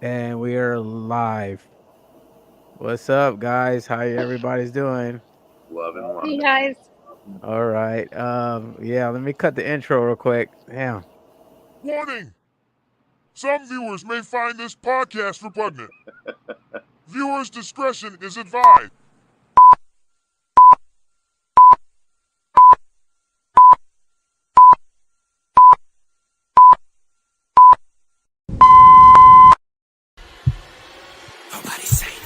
And we are live. What's up, guys? How everybody's doing? Love and Hey wonder. guys. All right. Yeah, let me cut the intro real quick. Damn. Warning! Some viewers may find this podcast repugnant. Viewers' discretion is advised. Nobody's safe.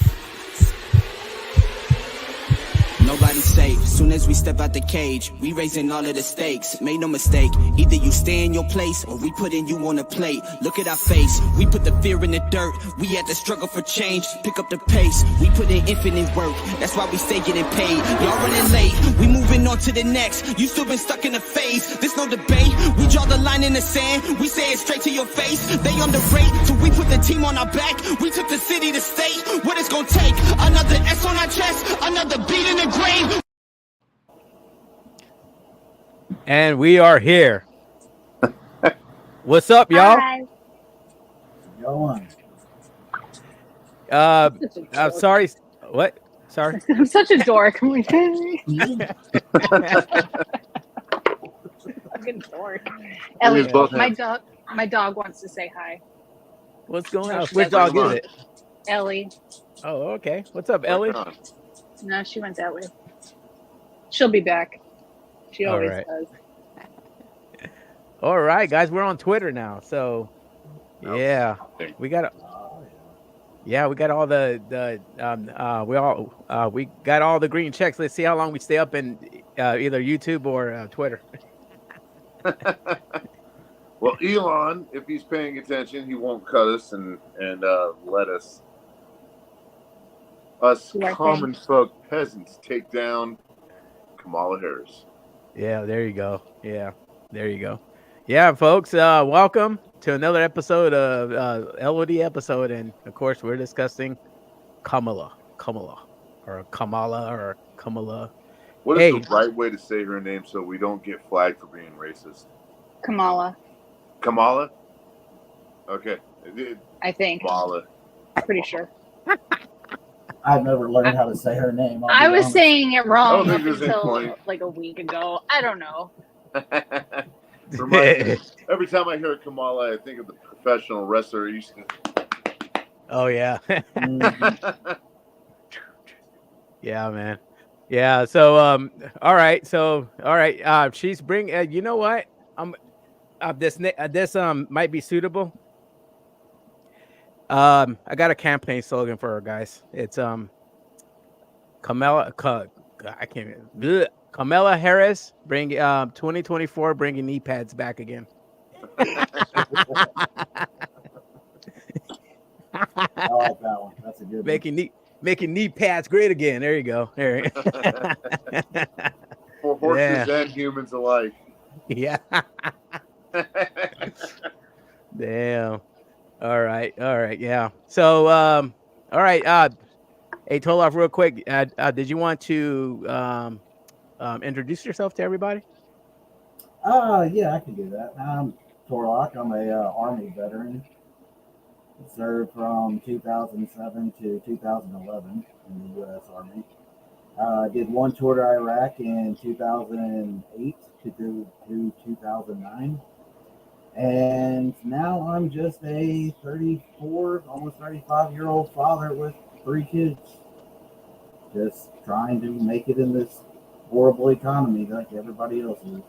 Nobody's safe. Soon as we step out the cage, we raising all of the stakes. Make no mistake, either you stay in your place or we putting you on a plate. Look at our face, we put the fear in the dirt. We had to struggle for change, pick up the pace. We put in infinite work, that's why we stay getting paid. Y'all running late, we moving on to the next. You still been stuck in the phase, there's no debate. We draw the line in the sand, we say it straight to your face. They underrate, so we put the team on our back. We took the city to state, what it's gonna take. Another S on our chest, another beat in the grave. And we are here. What's up, y'all? Hi. Go on. I'm sorry. What? Sorry. I'm such a dork. I'm like, fucking dork. Ellie, It's both my hands. dog wants to say hi. What's going No, on? she Which doesn't. dog is it? Ellie. Oh, okay. What's up, Ellie? Working on. No, she went that way. She'll be back. She All always right. does. All right, guys. We're on Twitter now, so yeah, we got. Yeah, we got all we got all the green checks. Let's see how long we stay up in either YouTube or Twitter. Well, Elon, if he's paying attention, he won't cut us and let us Sure common folk peasants take down Kamala Harris. Yeah, there you go. Yeah, there you go. Yeah, folks, welcome to another episode of LOD episode, and of course, we're discussing Kamala, or Kamala. What is Hey. the right way to say her name so we don't get flagged for being racist? Kamala, Kamala? Okay. I think. Kamala. Pretty sure. I've never learned how to say her name. I'll I be was honest. saying it I wrong don't up think there's any until point. like a week ago. I don't know. Reminds me, every time I hear Kamala, I think of the professional wrestler who used to. Oh yeah, Mhm. yeah, man. Yeah. So all right. She's bring. You know what? This might be suitable. I got a campaign slogan for her, guys. It's Kamala. I can't. Bleh. Kamala Harris, bring 2024, bringing knee pads back again. I like that one. That's a good one. making knee pads great again. There you go. There. For horses Yeah. and humans alike. Yeah. Damn. All right. Yeah. So, all right. Hey, Toloff, real quick. Did you want to introduce yourself to everybody? Yeah, I can do that. I'm Torlock. I'm a Army veteran. Served from 2007 to 2011 in the U.S. Army. Did one tour to Iraq in 2008 to 2009. And now I'm just a 34, almost 35-year-old father with 3 kids. Just trying to make it in this horrible economy like everybody else is.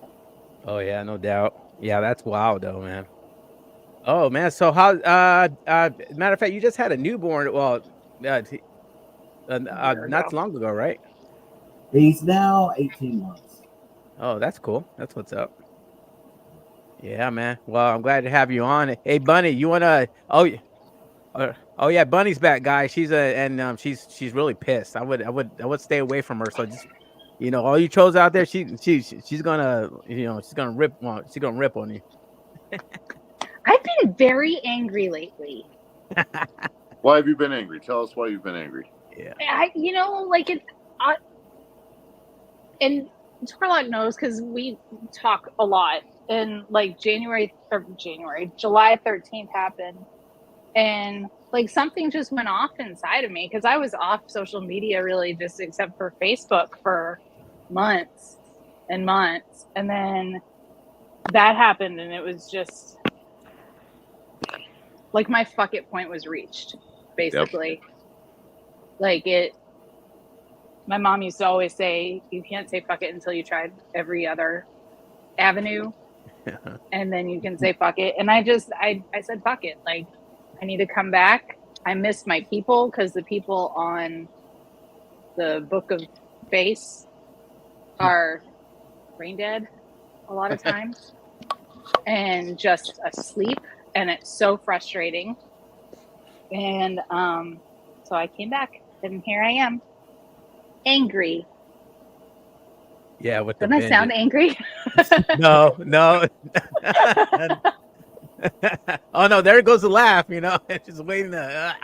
Oh yeah, no doubt. Yeah, that's wild though, man. Oh man, so how? Matter of fact, you just had a newborn. Well, not too long ago, right? He's now 18 months. Oh, that's cool. That's what's up. Yeah, man. Well, I'm glad to have you on. Hey, Bunny, you wanna? Oh yeah, Bunny's back, guys. She's really pissed. I would stay away from her. So just all you trolls out there, she's gonna she's gonna rip on you. I've been very angry lately. Why have you been angry? Tell us why you've been angry. Yeah. And Torlock knows because we talk a lot. And like July 13th happened, And like something just went off inside of me because I was off social media really just except for Facebook for months and months. And then that happened and it was just like my fuck it point was reached, basically. Like my mom used to always say, you can't say fuck it until you tried every other avenue. And then you can say fuck it. And I said fuck it. Like, I need to come back. I miss my people because the people on the Book of Face are brain dead a lot of times and just asleep. And it's so frustrating. And so I came back and here I am. Angry. Yeah, with the Doesn't I sound angry? No. Oh no, there goes the laugh, you know. Just waiting to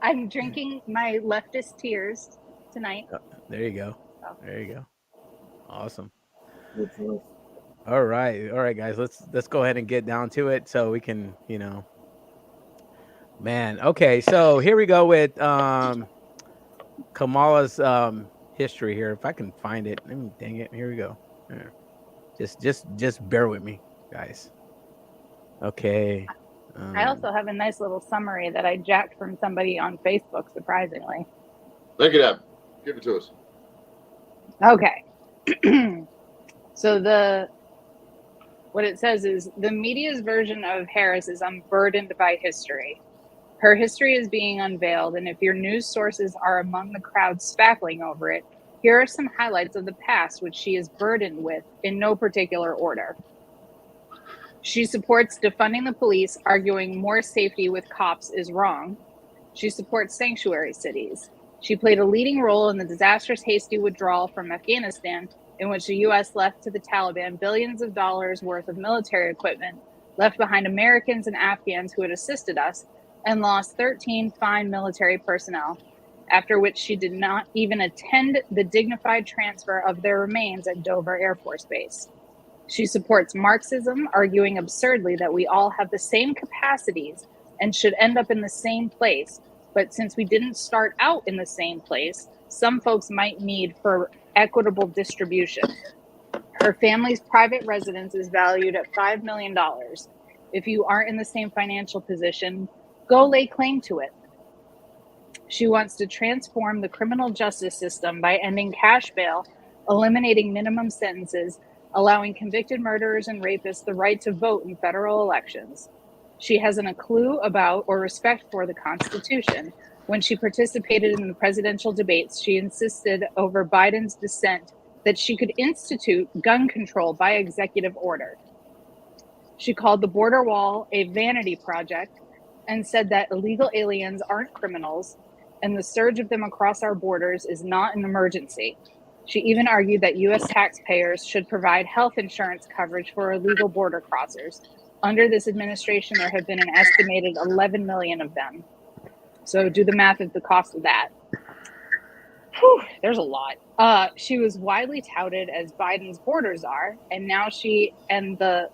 I'm drinking my leftist tears tonight. There you go. There you go. Awesome. Good choice. All right, guys. Let's go ahead and get down to it so we can, you know. Man, okay. So here we go with Kamala's history here. If I can find it, dang it. Here we go. Here. Just bear with me, guys. Okay. I also have a nice little summary that I jacked from somebody on Facebook, surprisingly. Look it up. Give it to us. Okay. So what it says is the media's version of Harris is unburdened by history. Her history is being unveiled, and if your news sources are among the crowd spackling over it, here are some highlights of the past which she is burdened with in no particular order. She supports defunding the police, arguing more safety with cops is wrong. She supports sanctuary cities. She played a leading role in the disastrous hasty withdrawal from Afghanistan, in which the U.S. left to the Taliban billions of dollars worth of military equipment, left behind Americans and Afghans who had assisted us, and lost 13 fine military personnel, after which she did not even attend the dignified transfer of their remains at Dover Air Force Base. She supports Marxism, arguing absurdly that we all have the same capacities and should end up in the same place. But since we didn't start out in the same place, some folks might need for equitable distribution. Her family's private residence is valued at $5 million. If you aren't in the same financial position, go lay claim to it. She wants to transform the criminal justice system by ending cash bail, eliminating minimum sentences, allowing convicted murderers and rapists the right to vote in federal elections. She hasn't a clue about or respect for the Constitution. When she participated in the presidential debates, she insisted over Biden's dissent that she could institute gun control by executive order. She called the border wall a vanity project and said that illegal aliens aren't criminals and the surge of them across our borders is not an emergency. She even argued that U.S. taxpayers should provide health insurance coverage for illegal border crossers. Under this administration, there have been an estimated 11 million of them. So do the math at the cost of that. Whew, there's a lot. She was widely touted as Biden's border czar, and now she and the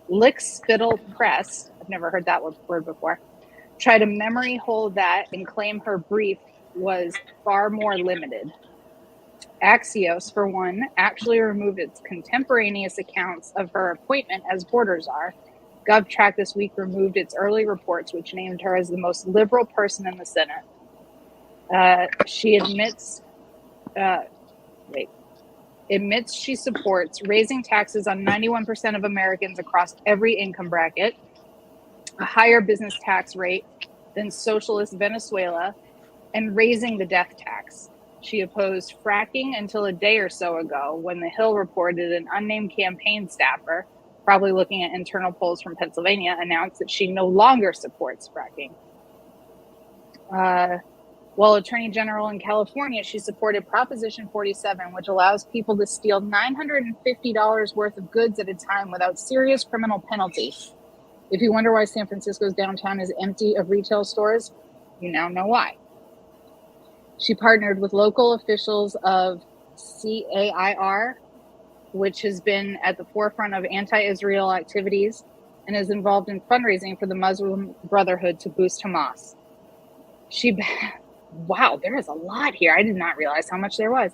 Lick Spittle Press, I've never heard that word before, try to memory hold that and claim her brief was far more limited. Axios, for one, actually removed its contemporaneous accounts of her appointment as border czar. GovTrack this week removed its early reports, which named her as the most liberal person in the Senate. She admits she supports raising taxes on 91% of Americans across every income bracket, a higher business tax rate than socialist Venezuela, and raising the death tax. She opposed fracking until a day or so ago when The Hill reported an unnamed campaign staffer, probably looking at internal polls from Pennsylvania, announced that she no longer supports fracking. While Attorney General in California, she supported Proposition 47, which allows people to steal $950 worth of goods at a time without serious criminal penalty. If you wonder why San Francisco's downtown is empty of retail stores, you now know why. She partnered with local officials of CAIR, which has been at the forefront of anti-Israel activities, and is involved in fundraising for the Muslim Brotherhood to boost Hamas. Wow, there is a lot here. I did not realize how much there was.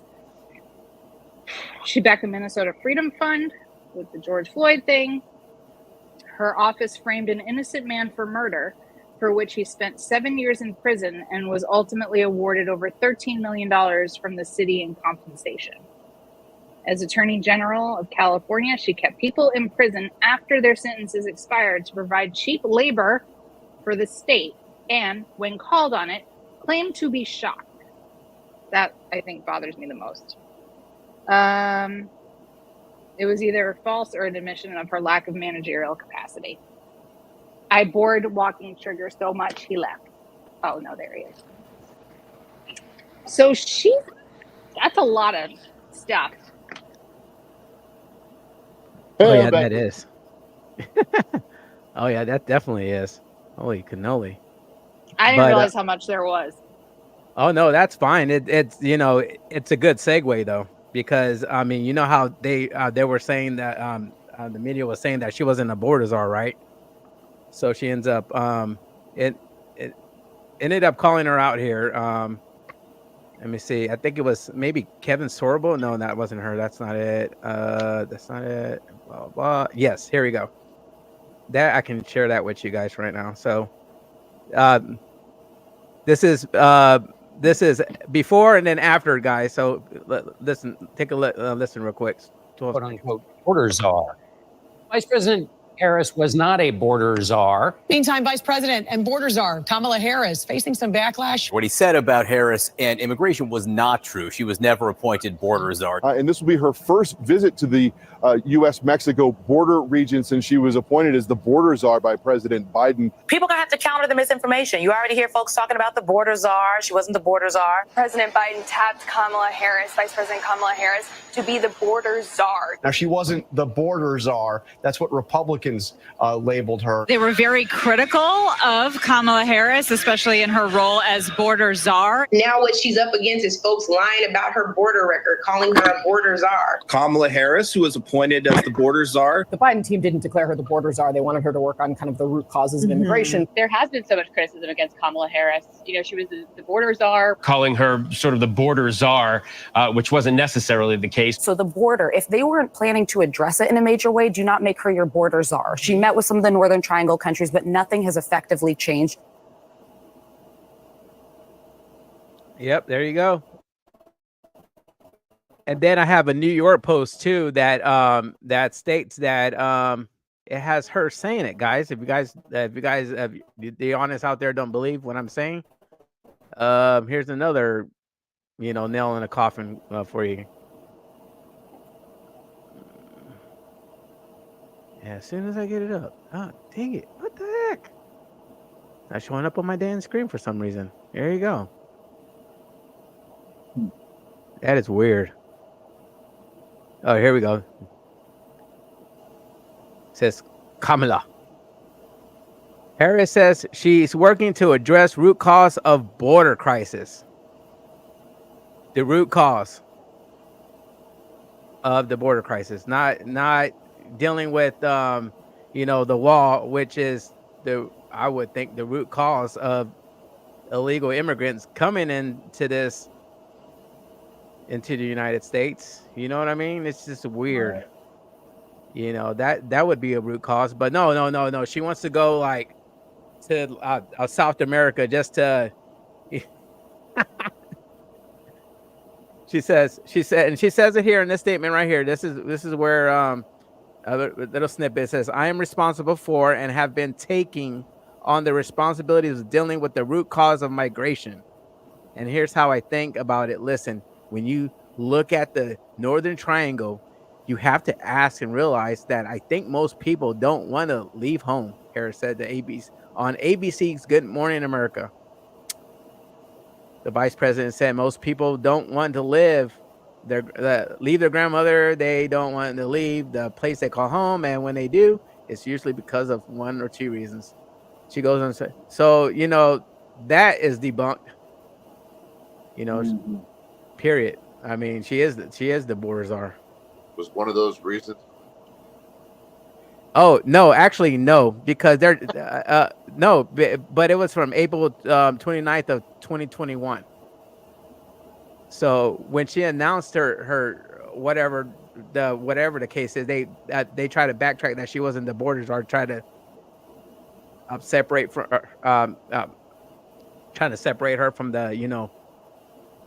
She backed the Minnesota Freedom Fund with the George Floyd thing. Her office framed an innocent man for murder, for which he spent 7 years in prison and was ultimately awarded over $13 million from the city in compensation. As Attorney General of California, she kept people in prison after their sentences expired to provide cheap labor for the state, and, when called on it, claimed to be shocked. That, I think, bothers me the most. It was either false or an admission of her lack of managerial capacity. I bored walking Trigger so much he left. Oh, no, there he is. So that's a lot of stuff. Oh, yeah, that is. Oh, yeah, that definitely is. Holy cannoli. I didn't realize how much there was. Oh, no, that's fine. It's it's a good segue, though, because, I mean, you know how they were saying that the media was saying that she wasn't a border czar, right? So she ends up it ended up calling her out here. Let me see. I think it was maybe Kevin Sorbo. No, that wasn't her. That's not it. That's not it. Blah, blah, blah. Yes, here we go. That I can share that with you guys right now. So this is before and then after, guys. So listen, take a listen real quick. Quote unquote border czar. Vice President Harris was not a border czar. Meantime, Vice President and border czar Kamala Harris facing some backlash. What he said about Harris and immigration was not true. She was never appointed border czar. And this will be her first visit to the U.S.-Mexico border region since she was appointed as the border czar by President Biden. People are going to have to counter the misinformation. You already hear folks talking about the border czar. She wasn't the border czar. President Biden tapped Kamala Harris, Vice President Kamala Harris, to be the border czar. Now, she wasn't the border czar. That's what Republicans labeled her. They were very critical of Kamala Harris, especially in her role as border czar. Now what she's up against is folks lying about her border record, calling her a border czar. Kamala Harris, who was appointed as the border czar. The Biden team didn't declare her the border czar. They wanted her to work on kind of the root causes of immigration. There has been so much criticism against Kamala Harris. You know, she was the border czar. Calling her sort of the border czar, which wasn't necessarily the case. So the border, if they weren't planning to address it in a major way, do not make her your border czar. She met with some of the Northern Triangle countries, but nothing has effectively changed. Yep, there you go. And then I have a New York Post too that that states that it has her saying it, guys. If you guys the honest out there don't believe what I'm saying, here's another, nail in a coffin for you. Yeah, as soon as I get it up. Oh, dang it. What the heck? Not showing up on my damn screen for some reason. There you go. That is weird. Oh, here we go. It says Kamala. Harris says she's working to address root cause of border crisis. The root cause of the border crisis, not dealing with the wall, which is I would think the root cause of illegal immigrants coming into the United States. You know what I mean? It's just weird. Right. That would be a root cause, but no. She wants to go like to South America just to. She said, and she says it here in this statement right here. This is where a little snippet says, "I am responsible for and have been taking on the responsibilities of dealing with the root cause of migration. And here's how I think about it. Listen, when you look at the Northern Triangle, you have to ask and realize that I think most people don't want to leave home," Harris said to ABC's Good Morning America. The vice president said most people don't want to leave their grandmother. They don't want to leave the place they call home, and when they do, it's usually because of one or two reasons. She goes on to say, so that is debunked. Period. I mean, she is the border czar. Was one of those reasons? Oh no, actually no, because they're no, but it was from April 29th of 2021. So when she announced her whatever the case is, they try to backtrack that she wasn't the border czar, try to separate from trying to separate her from the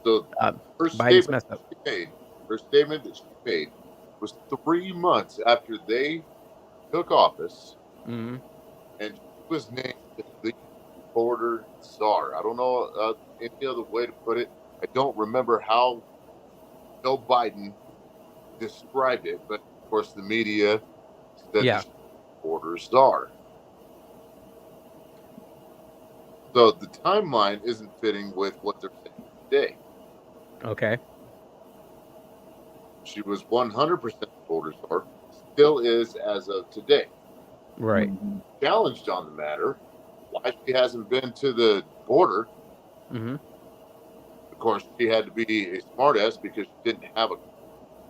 So her Biden's statement messed up. her statement that she made was 3 months after they took office, Mm-hmm. and she was named the border czar. I don't know any other way to put it. I don't remember how Joe Biden described it, but of course the media said Yeah. that she's the border czar. So the timeline isn't fitting with what they're saying today. Okay. She was 100% border czar, still is as of today. Right. Challenged on the matter, why she hasn't been to the border. Mm-hmm. Of course, she had to be a smartass because she didn't have an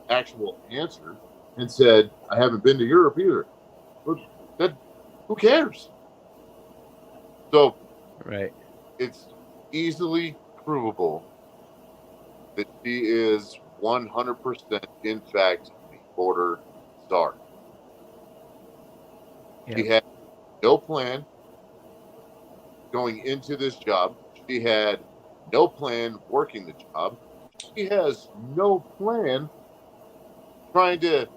actual answer, and said, "I haven't been to Europe either." But who cares? So, right, it's easily provable that she is 100% in fact the border czar. She had no plan going into this job. She had no plan working the job. She has no plan trying to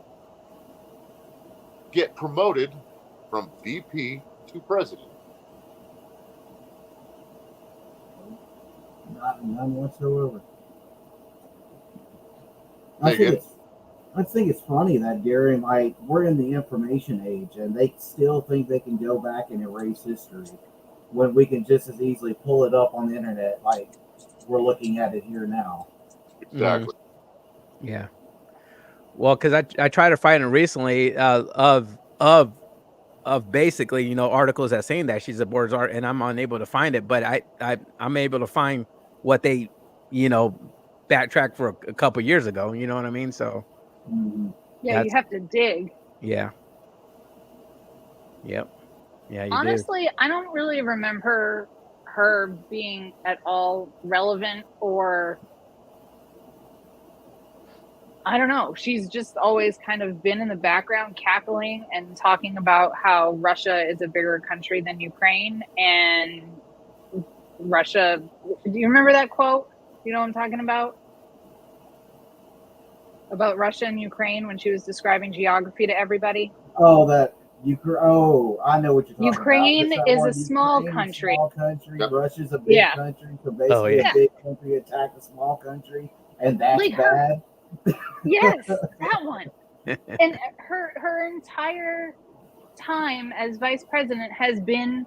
get promoted from VP to president. None whatsoever. Again, I think it's funny that during we're in the information age and they still think they can go back and erase history when we can just as easily pull it up on the internet like we're looking at it here now. Exactly. Mm-hmm. Yeah. Well, because I tried to find it recently of basically articles that saying that she's a border czar, and I'm unable to find it, but I'm able to find what they backtracked for a couple years ago. You know what I mean? So Yeah, you have to dig. Yeah. Yep. Yeah, you Honestly, I don't really remember her being at all relevant, or I don't know. She's just always kind of been in the background cackling and talking about how Russia is a bigger country than Ukraine, and Russia. Do you remember that quote? You know what I'm talking about? About Russia and Ukraine when she was describing geography to everybody? Oh, that Ukraine. Oh, I know what you're talking Ukraine about. is a small country. Small country. Russia's a big country. So basically, a big country attacked a small country, and that's Like bad. Yes, that one. And her entire time as vice president has been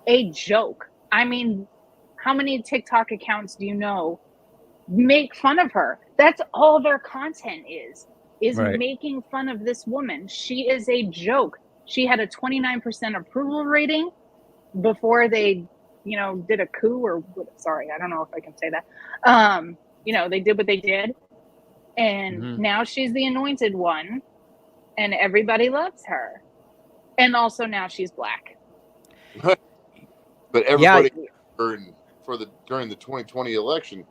a joke. I mean, how many TikTok accounts do you know make fun of her? That's all their content is Right. making fun of this woman. She is a joke. She had a 29% approval rating before they, did a coup, or sorry, I don't know if I can say that. They did what they did. And now she's the anointed one, and everybody loves her. And also now she's black. But everybody during the 2020 election.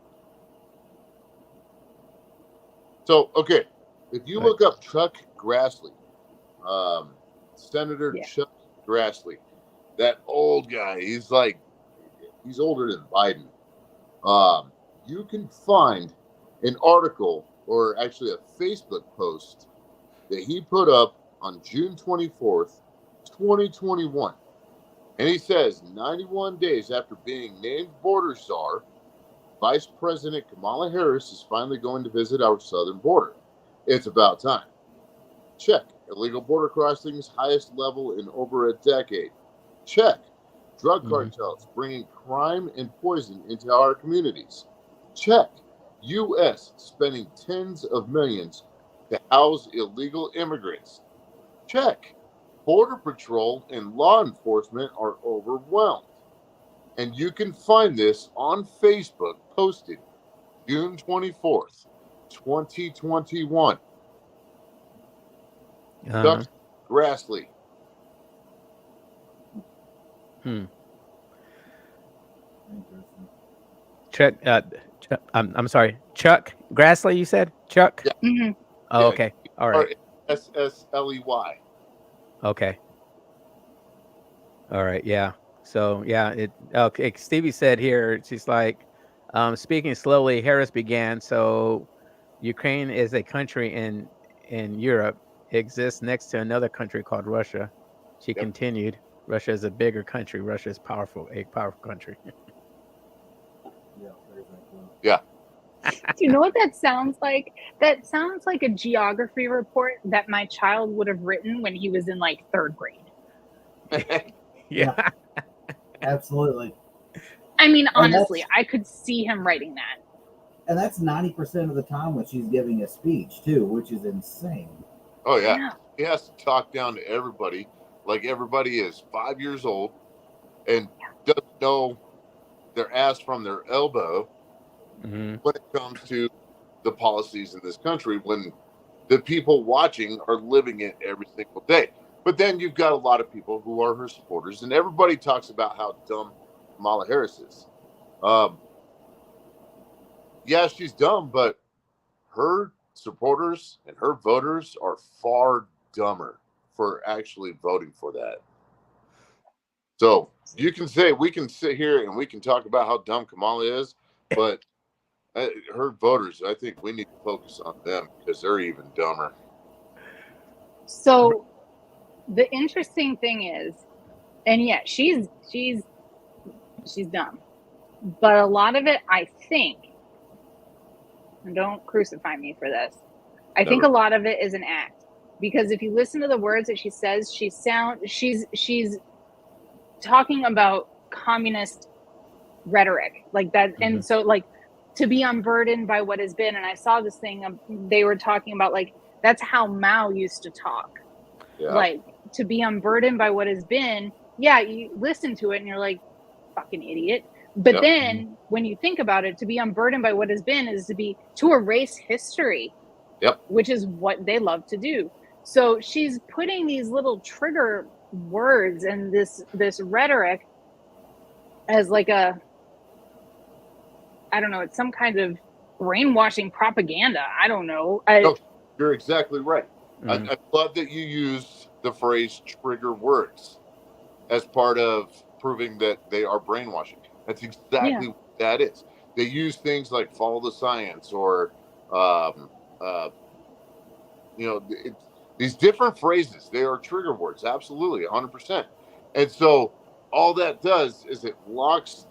So, okay, if you look up Chuck Grassley, Senator Chuck Grassley, that old guy, he's older than Biden. You can find an article, or actually a Facebook post, that he put up on June 24th, 2021. And he says, 91 days after being named border czar, Vice President Kamala Harris is finally going to visit our southern border. It's about time. Check. Illegal border crossings, highest level in over a decade. Check. Drug cartels bringing crime and poison into our communities. Check. U.S. spending tens of millions to house illegal immigrants. Check. Border Patrol and law enforcement are overwhelmed. And you can find this on Facebook, posted June 24th, 2021. Chuck Grassley, Interesting. Chuck, I'm sorry, Chuck Grassley. You said Chuck. Yeah. Mhm. Oh, Yeah, okay. All right. SSLEY. Okay. All right. Yeah. So yeah, okay. Stevie said here, she's like, speaking slowly, Harris began. So Ukraine is a country in Europe. It exists next to another country called Russia. She Yep. continued. Russia is a bigger country. Russia is a powerful country. Yeah, there's that quote. Yeah. Do you know what that sounds like? That sounds like a geography report that my child would have written when he was in like 3rd grade. Yeah. Absolutely. I mean, And honestly, I could see him writing that. And that's 90% of the time when she's giving a speech too, which is insane. Oh yeah. He has to talk down to everybody, like everybody is 5 years old and doesn't know their ass from their elbow when it comes to the policies in this country, when the people watching are living it every single day. But then you've got a lot of people who are her supporters, and everybody talks about how dumb Kamala Harris is. Yeah, she's dumb, but her supporters and her voters are far dumber for actually voting for that. So we can sit here and we can talk about how dumb Kamala is, but her voters, I think we need to focus on them because they're even dumber. So the interesting thing is, and yeah, she's dumb, but a lot of it, I think, and don't crucify me for this, I think a lot of it is an act, because if you listen to the words that she says, she's talking about communist rhetoric like that. And so like to be unburdened by what has been, and I saw this thing, they were talking about like, that's how Mao used to talk. Yeah. Like to be unburdened by what has been. Yeah. You listen to it and you're like, fucking idiot. But then when you think about it, to be unburdened by what has been is to erase history. Yep. Which is what they love to do. So she's putting these little trigger words and this rhetoric as like I don't know, it's some kind of brainwashing propaganda. I don't know. No, you're exactly right. I love that you use the phrase trigger words as part of proving that they are brainwashing. That's exactly what that is. They use things like follow the science or, these different phrases. They are trigger words. Absolutely, 100%. And so all that does is it locks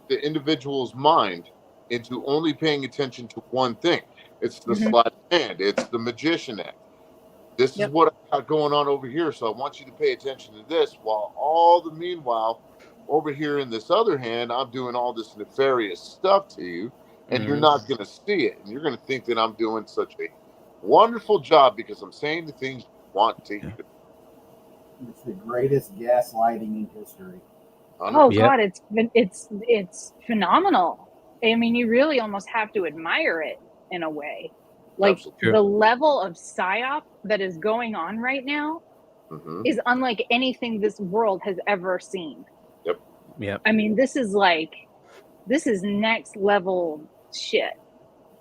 the individual's mind into only paying attention to one thing. It's the sleight of hand. It's the magician act. This is what I got going on over here. So I want you to pay attention to this, while meanwhile, over here in this other hand, I'm doing all this nefarious stuff to you, and you're not going to see it. And you're going to think that I'm doing such a wonderful job because I'm saying the things you want to hear. It's the greatest gaslighting in history. Oh God, it's phenomenal. I mean, you really almost have to admire it in a way. Like the level of psyop that is going on right now is unlike anything this world has ever seen. Yep. I mean, this is next level shit.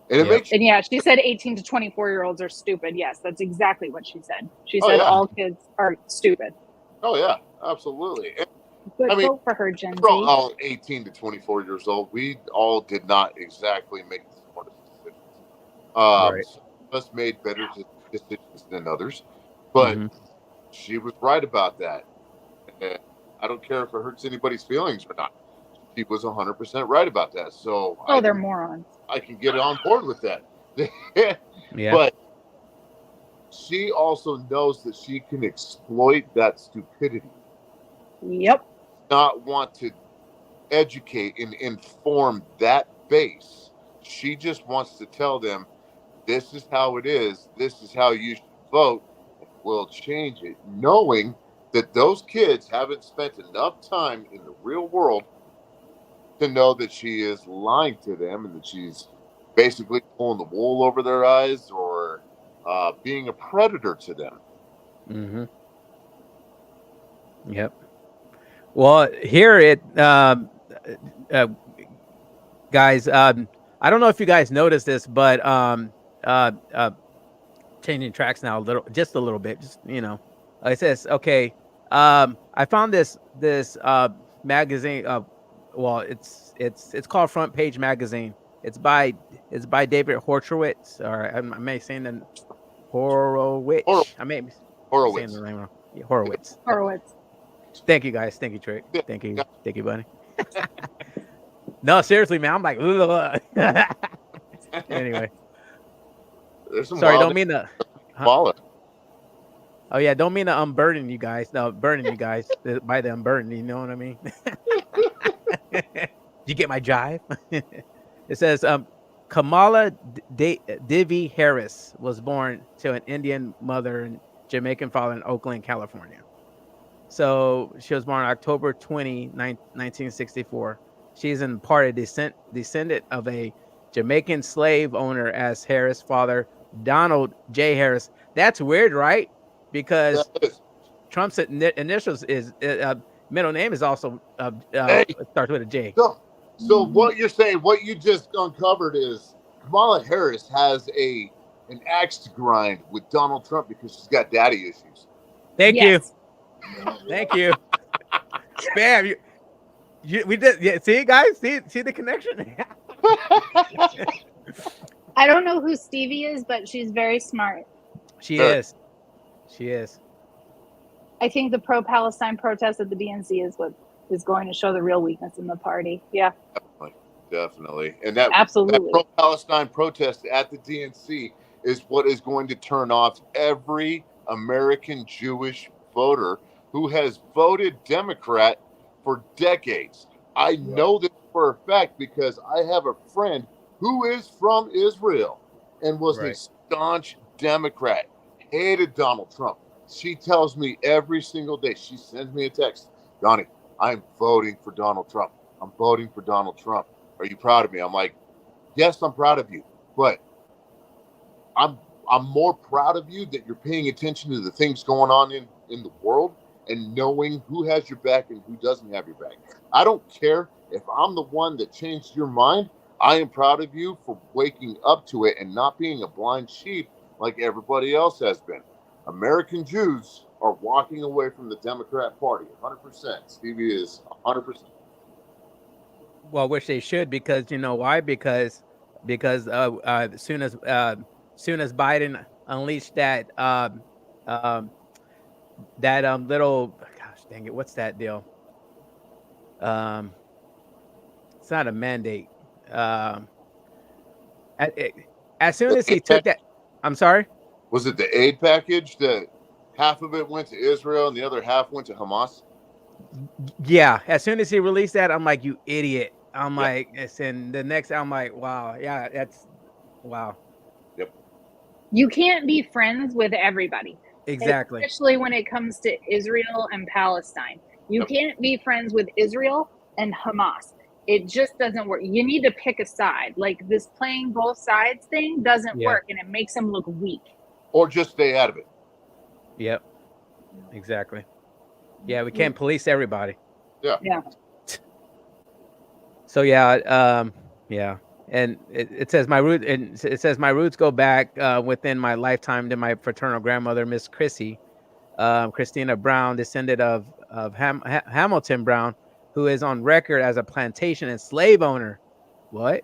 And yeah, she said 18 to 24-year-olds are stupid. Yes, that's exactly what she said. She said all kids are stupid. Oh yeah, absolutely. But vote for her, Gen Z. We're all 18 to 24 years old. We all did not exactly make the smartest decisions. Some of us made better decisions than others, but she was right about that. And I don't care if it hurts anybody's feelings or not. She was 100% right about that. So they're morons. I can get on board with that. But she also knows that she can exploit that stupidity. Yep. Not want to educate and inform that base. She just wants to tell them, this is how it is. This is how you should vote. And we'll change it, knowing that those kids haven't spent enough time in the real world to know that she is lying to them and that she's basically pulling the wool over their eyes or being a predator to them. Yep. Well, here it, guys. I don't know if you guys noticed this, but uh, uh, changing tracks now just a little bit. Just it says okay. I found this magazine. Well, it's called Front Page Magazine. It's by David Horowitz, or I may saying the Horowitz. I may be saying the name wrong. Yeah, Horowitz. Horowitz. Thank you, guys. Thank you, Trey. Thank you, Bunny. No, seriously, man. I'm like, anyway. There's some Sorry, wild don't mean to. Kamala. Oh yeah, don't mean to unburden you guys. No, burning you guys by the unburden. You know what I mean? You get my jive? It says Kamala Divi Harris was born to an Indian mother and Jamaican father in Oakland, California. So she was born October 20, 1964. She's in part a descendant of a Jamaican slave owner as Harris' father, Donald J. Harris. That's weird, right? Because Trump's initials is middle name is also starts with a J. So what you're saying, what you just uncovered is Kamala Harris has an axe to grind with Donald Trump because she's got daddy issues. Thank you. Thank you. Bam. We did. Yeah. See, guys. See the connection. I don't know who Stevie is, but she's very smart. She is. She is. I think the pro-Palestine protest at the DNC is what is going to show the real weakness in the party. Yeah. Definitely. And that absolutely that pro-Palestine protest at the DNC is what is going to turn off every American Jewish voter who has voted Democrat for decades. I know this for a fact because I have a friend who is from Israel and was a staunch Democrat, hated Donald Trump. She tells me every single day, she sends me a text, Donnie, I'm voting for Donald Trump. I'm voting for Donald Trump. Are you proud of me? I'm like, yes, I'm proud of you, but I'm more proud of you that you're paying attention to the things going on in the world and knowing who has your back and who doesn't have your back. I don't care if I'm the one that changed your mind. I am proud of you for waking up to it and not being a blind sheep like everybody else has been. American Jews are walking away from the Democrat Party 100%. Stevie is 100%. Well, which they should, because you know why? Because as soon as Biden unleashed that little, gosh dang it, what's that deal? It's not a mandate. As soon as he took that, I'm sorry. Was it the aid package that half of it went to Israel and the other half went to Hamas? Yeah, as soon as he released that, I'm like, you idiot. I'm like, and the next, I'm like, wow, yeah, that's wow. Yep. You can't be friends with everybody. Exactly. Especially when it comes to Israel and Palestine. You can't be friends with Israel and Hamas. It just doesn't work. You need to pick a side. Like this playing both sides thing doesn't work, and it makes them look weak. Or just stay out of it. Yep. Exactly. Yeah, we can't police everybody. Yeah. Yeah. So yeah, and it says my roots go back within my lifetime to my fraternal grandmother, Miss Christina Brown, descendant of Hamilton Brown, who is on record as a plantation and slave owner. What?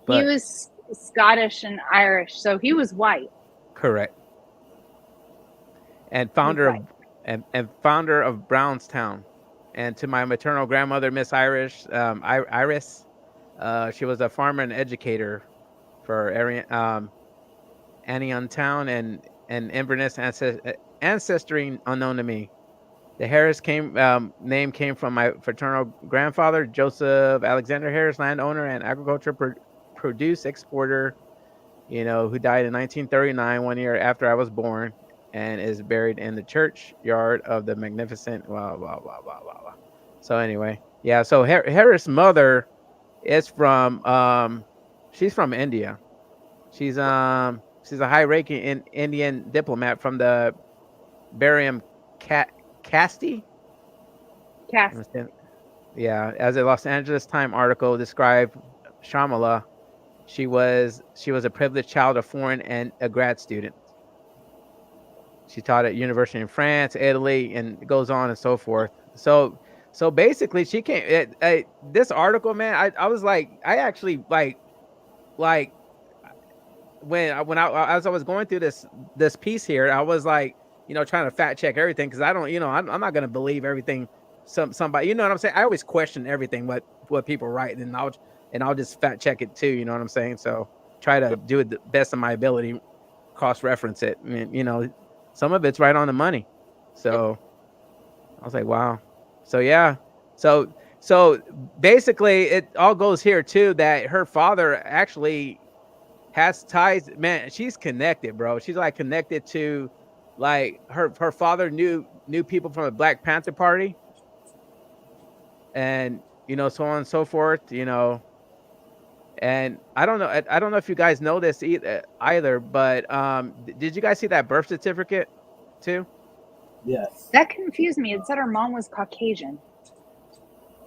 He was Scottish and Irish, so he was white. Correct. And founder of Brownstown. And to my maternal grandmother, Miss Iris, she was a farmer and educator for Anniontown and Inverness ancestry unknown to me. The Harris name came from my fraternal grandfather, Joseph Alexander Harris, landowner and agriculture produce exporter, who died in 1939, 1 year after I was born, and is buried in the churchyard of the magnificent blah, blah, blah, blah, blah, blah. So anyway, yeah, so Harris' mother is from, she's from India. She's a high-ranking Indian diplomat from the Barium caste. Cass. Yeah, as a Los Angeles Times article described Shamala, she was a privileged child of foreign and a grad student. She taught at university in France, Italy, and it goes on and so forth. So basically, she came. This article, man, I was like, I actually like as I was going through this piece here, I was like, trying to fact check everything because I don't, I'm not gonna believe everything somebody, you know what I'm saying? I always question everything what people write, and I'll just fact check it too, you know what I'm saying? So try to do it the best of my ability, cross reference it. I mean, some of it's right on the money. So I was like, wow. So yeah. So basically it all goes here too that her father actually has ties. Man, she's connected, bro. She's like connected to like her father knew people from the Black Panther Party, and so on and so forth, and I don't know if you guys know this either, but did you guys see that birth certificate too? Yes. That confused me. It said her mom was Caucasian.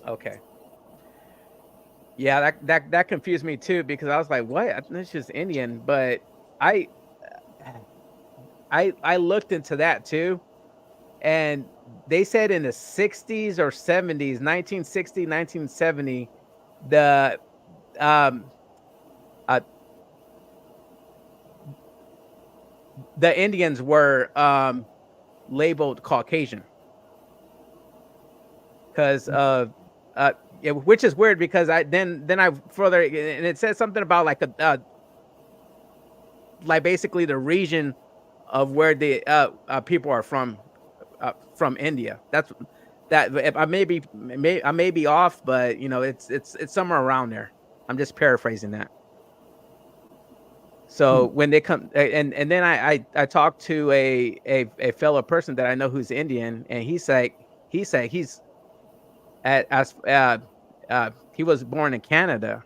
Okay. Yeah, that confused me too because I was like, what? I think she's Indian, but I looked into that too, and they said in the 60s or 70s, 1960, 1970, the the Indians were labeled Caucasian because of yeah, which is weird because I further, and it says something about like like basically the region of where the people are from India. That's that I may be off, but it's somewhere around there. I'm just paraphrasing that. So when they come, and then I talked to a fellow person that I know who's Indian, and he said he's he was born in Canada,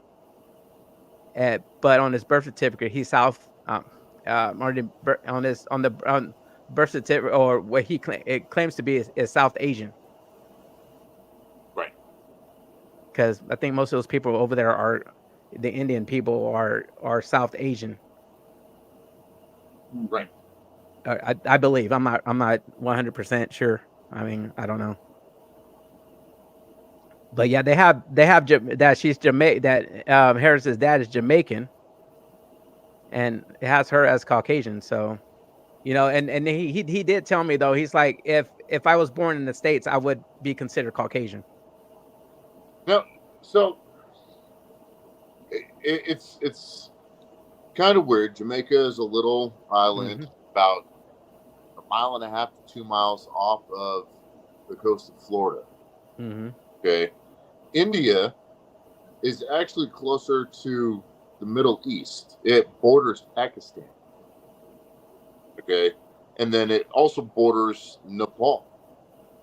but on his birth certificate he's South on the birth certificate, or what it claims to be is South Asian. Right. Because I think most of those people over there are the Indian people are South Asian. Right. I believe. I'm not 100% sure. I mean, I don't know. But yeah, they have that she's Jamaican. That Harris's dad is Jamaican, and it has her as Caucasian. So, and he did tell me though. He's like, if I was born in the States, I would be considered Caucasian. No, so it's kind of weird. Jamaica is a little island, about 1.5 miles to 2 miles off of the coast of Florida. Mm-hmm. Okay. India is actually closer to the Middle East. It borders Pakistan. Okay. And then it also borders Nepal.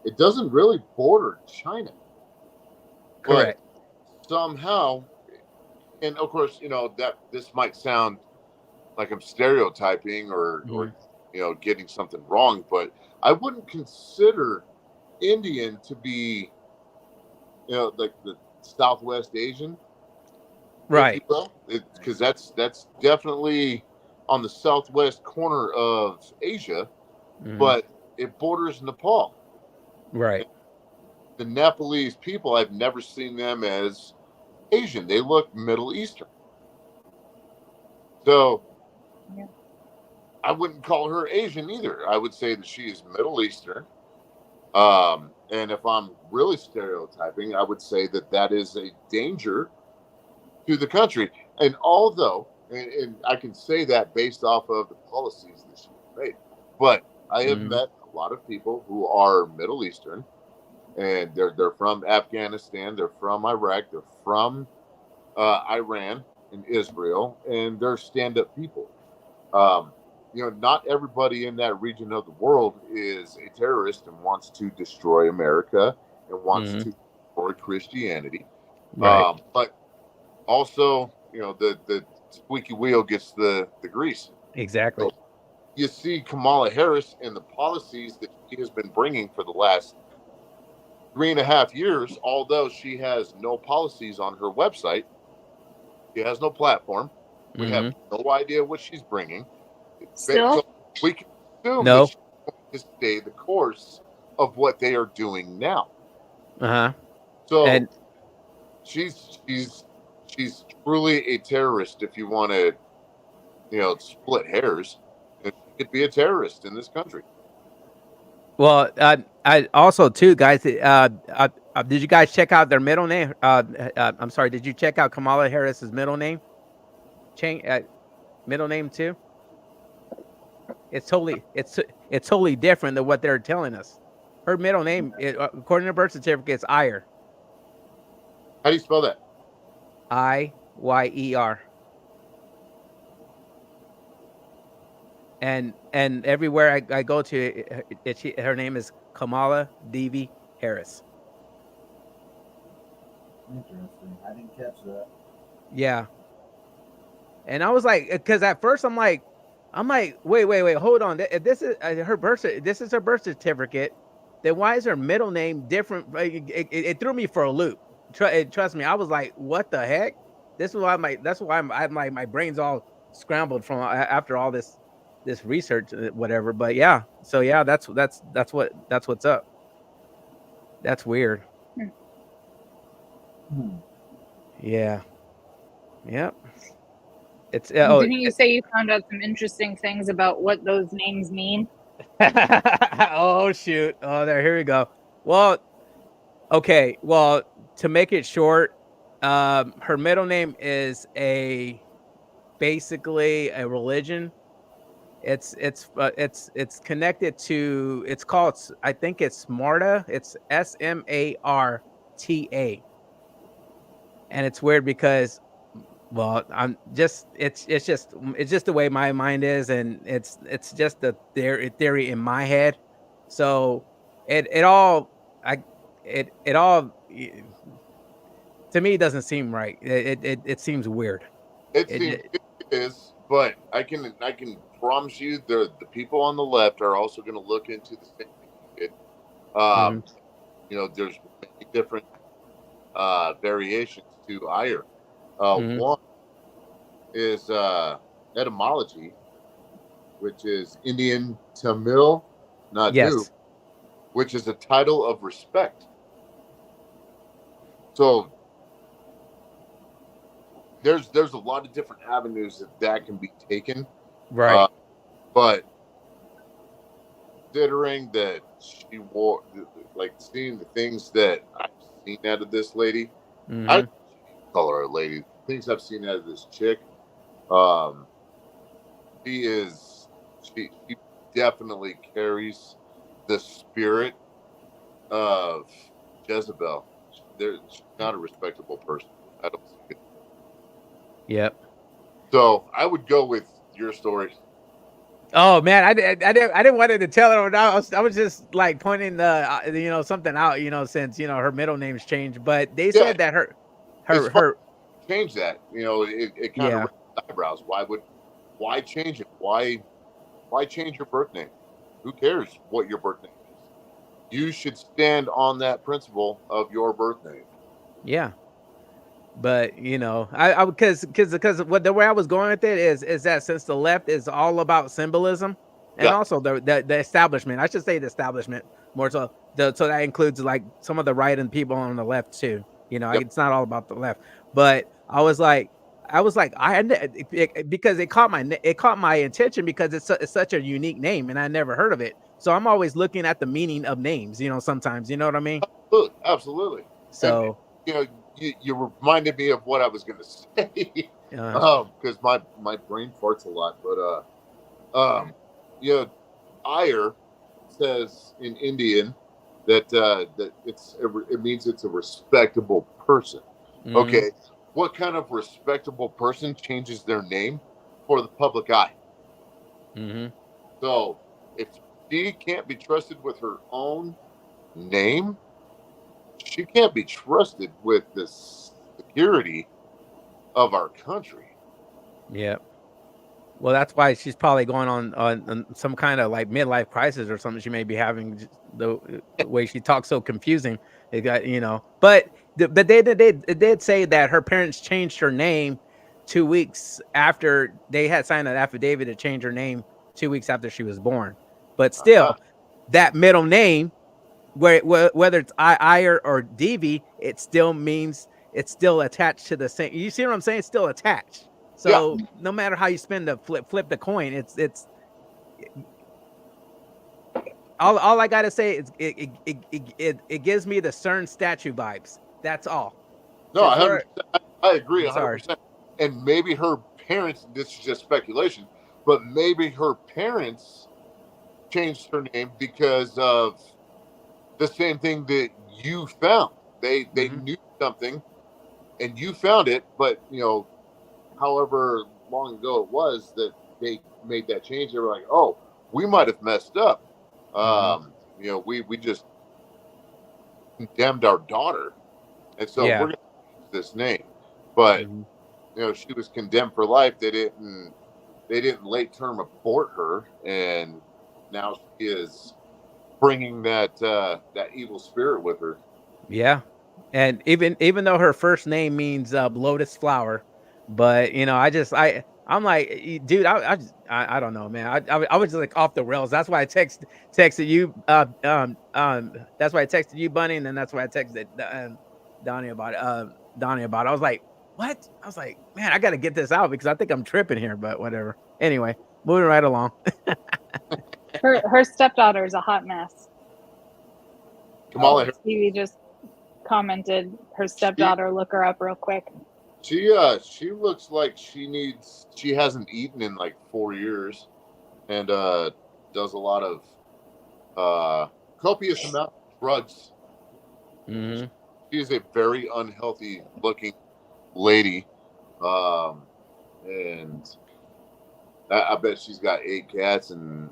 It doesn't really border China. Correct. But somehow, and of course, that this might sound like I'm stereotyping or getting something wrong, but I wouldn't consider Indian to be like the Southwest Asian, right? Because that's definitely on the southwest corner of Asia, but it borders Nepal. Right. The Nepalese people, I've never seen them as Asian. They look Middle Eastern. So I wouldn't call her Asian either. I would say that she is Middle Eastern. And if I'm really stereotyping, I would say that is a danger to the country. And although, and I can say that based off of the policies that she made, but I have met a lot of people who are Middle Eastern, and they're from Afghanistan, they're from Iraq, they're from Iran and Israel, and they're stand-up people. Not everybody in that region of the world is a terrorist and wants to destroy America and wants to destroy Christianity. Right. But also, the squeaky wheel gets the grease. Exactly. So you see Kamala Harris and the policies that she has been bringing for the last 3.5 years, although she has no policies on her website, she has no platform. We have no idea what she's bringing. Still? So we can assume No. that she's going to stay the course of what they are doing now. Uh-huh. So And she's truly a terrorist if you want to, split hairs. And she could be a terrorist in this country. well, I also too, guys. Did you guys check out their middle name? I'm sorry. Did you check out Kamala Harris's middle name? Middle name too. It's totally different than what they're telling us. Her middle name, according to her birth certificate, is Iyer. How do you spell that? Iyer. And everywhere I go to, her name is Kamala Devi Harris. Interesting. I didn't catch that. Yeah. And I was like, because at first I'm like, wait, hold on. If this is this is her birth certificate, then why is her middle name different? It threw me for a loop. Trust me, I was like, what the heck? That's why I'm like, my brain's all scrambled from after all this research, whatever. But yeah, so yeah, that's what's up. That's weird. Yeah. Yep. It's Didn't you say you found out some interesting things about what those names mean? Oh shoot. Oh, here we go. Well, okay. Well, to make it short, her middle name is basically a religion. It's connected to, it's called, I think it's Smarta. It's Smarta. And it's weird because, well, it's just the way my mind is, and it's just the theory in my head. So it all to me doesn't seem right. It seems weird. It is, but I can promise you the people on the left are also going to look into the same thing you did. There's many different variations to Iyer. One is etymology, which is Indian Tamil Nadu, which is a title of respect. So there's a lot of different avenues that can be taken, right? But considering that she wore, like, seeing the things that I've seen out of this lady, I call her a lady. Things I've seen out of this chick, she definitely carries the spirit of Jezebel. She's not a respectable person. I don't see it. Yep. So I would go with your story. Oh man, I didn't want to tell her. I was just like pointing the something out, since her middle name's changed. But they said that her change that. It kind of raises eyebrows. Why change it? Why change your birth name? Who cares what your birth name is? You should stand on that principle of your birth name. Yeah. But I because what the way I was going with it is that since the left is all about symbolism, and also the establishment, I should say the establishment more so that includes like some of the right and people on the left too. It's not all about the left, but I was like because it caught my attention because it's such a unique name and I never heard of it. So I'm always looking at the meaning of names. Sometimes, you know what I mean? Absolutely. So you reminded me of what I was going to say, because my brain farts a lot. But Iyer says in Indian that it means it's a respectable person. Okay, what kind of respectable person changes their name for the public eye? So if she can't be trusted with her own name, she can't be trusted with the security of our country. Yep. Well, that's why she's probably going on some kind of like midlife crisis or something. She may be having the way she talks so confusing. It got but it did say that her parents changed her name 2 weeks after they had signed an affidavit to change her name 2 weeks after she was born. But still, that middle name, whether it's I or DV, it still means it's still attached to the same. You see what I'm saying? It's still attached. So no matter how you spin the flip the coin, it's all I gotta say is it gives me the CERN statue vibes. That's all. No, I agree I'm sorry. 100%. And maybe her parents, this is just speculation, but maybe her parents changed her name because of the same thing that you found. They knew something and you found it, but however long ago it was that they made that change, they were like, oh, we might have messed up. We just condemned our daughter. And so we're gonna use this name. But she was condemned for life. They didn't late term abort her, and now she is bringing that evil spirit with her. Yeah, and even though her first name means lotus flower, but I'm like, dude, I don't know, man. I was just like off the rails. That's why I texted you. That's why I texted you, Bunny, and then that's why I texted Donnie about it. Donnie about it. I was like, what? I was like, man, I got to get this out because I think I'm tripping here. But whatever. Anyway, moving right along. Her stepdaughter is a hot mess. Kamala. Stevie just commented her stepdaughter. Look her up real quick. She looks like she hasn't eaten in like 4 years, and does a lot of copious amount of drugs. Mm-hmm. She is a very unhealthy looking lady, and I bet she's got 8 cats and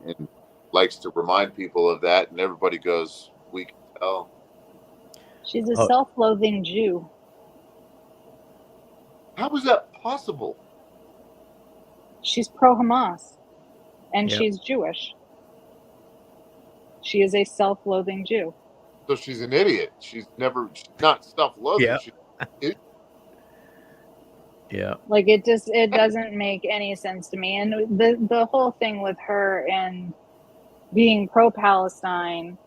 likes to remind people of that, and everybody goes, we can tell. She's a self-loathing Jew. How is that possible? She's pro-Hamas, and Yep. she's Jewish. She is a self-loathing Jew. So she's an idiot. She's not self-loathing. Yeah. Yeah. Like it doesn't make any sense to me. And the whole thing with her and being pro-Palestine,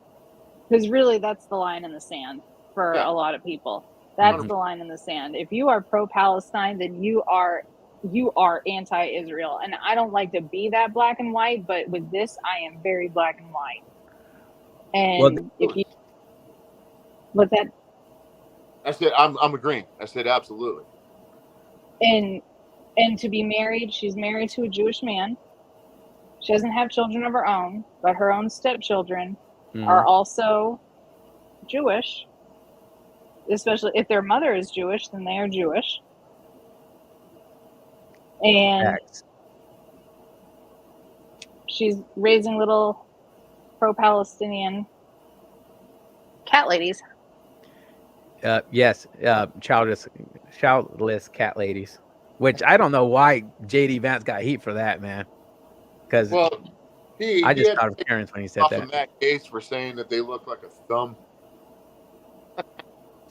because really that's the line in the sand for a lot of people. That's the line in the sand. If you are pro-Palestine, then you are anti-Israel. And I don't like to be that black and white, but with this, I am very black and white. And I said I'm agreeing. I said absolutely. And to be married, she's married to a Jewish man. She doesn't have children of her own, but her own stepchildren are also Jewish. Especially if their mother is Jewish, then they are Jewish. And she's raising little pro-Palestinian cat ladies. Yes, childless cat ladies. Which I don't know why JD Vance got heat for that, man. Because I just thought of Karen's when he said that. Matt Gaetz for saying that they look like a thumb.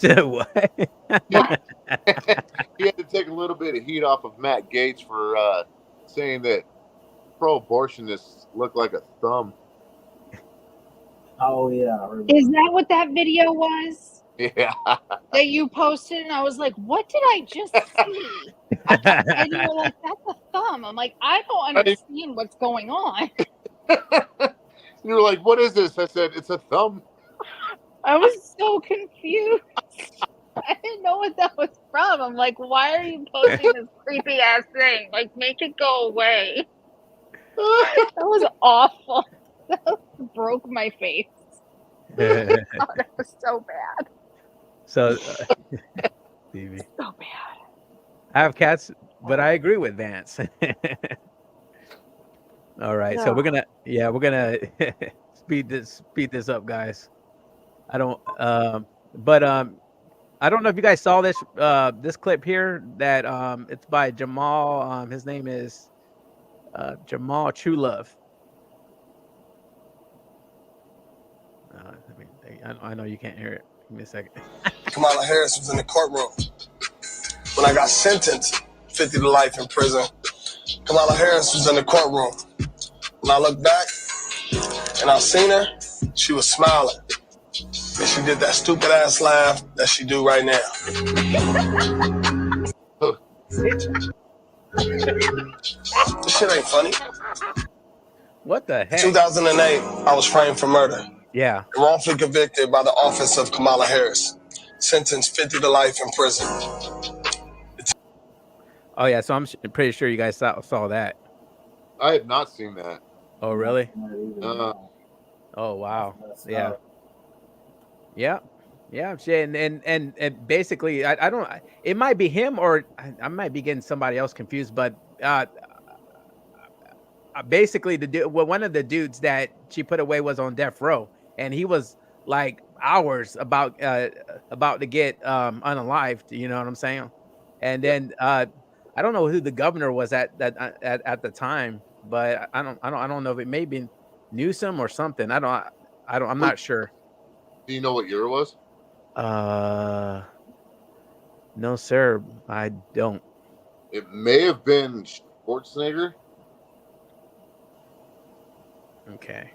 What? He had to take a little bit of heat off of Matt Gaetz for saying that pro-abortionists look like a thumb. Oh yeah. Is that what that video was? Yeah. That you posted, and I was like, "What did I just see?" And you were like, "That's a thumb." I'm like, "I don't understand what's going on." You were like, "What is this?" I said, "It's a thumb." I was so confused. I didn't know what that was from. I'm like, "Why are you posting this creepy ass thing? Like, make it go away." That was awful. That broke my face. I thought it was so bad. So, Stevie. So bad. I have cats, but I agree with Vance. All right, so we're gonna speed this up, guys. I don't know if you guys saw this clip here that it's by Jamal. His name is Jamal True Love. I know you can't hear it. Give me a second. Kamala Harris was in the courtroom when I got sentenced 50 to life in prison. Kamala Harris was in the courtroom. When I look back and I seen her, she was smiling. And she did that stupid ass laugh that she do right now. This shit ain't funny. What the heck? 2008, I was framed for murder. Yeah. Wrongfully convicted by the office of Kamala Harris. Sentenced 50 to life in prison. Oh yeah, so I'm pretty sure you guys saw that. I have not seen that. Oh really? Uh, Oh wow. Yeah. Yeah. Yeah. And basically, I don't. It might be him, or I might be getting somebody else confused. But basically, one of the dudes that she put away was on death row, and he was like hours about to get unalived. You know what I'm saying? And then I don't know who the governor was at the time, but I don't know if it may be Newsom or something. I'm not sure. Do you know what year it was? No, sir, I don't. It may have been Schwarzenegger. Okay.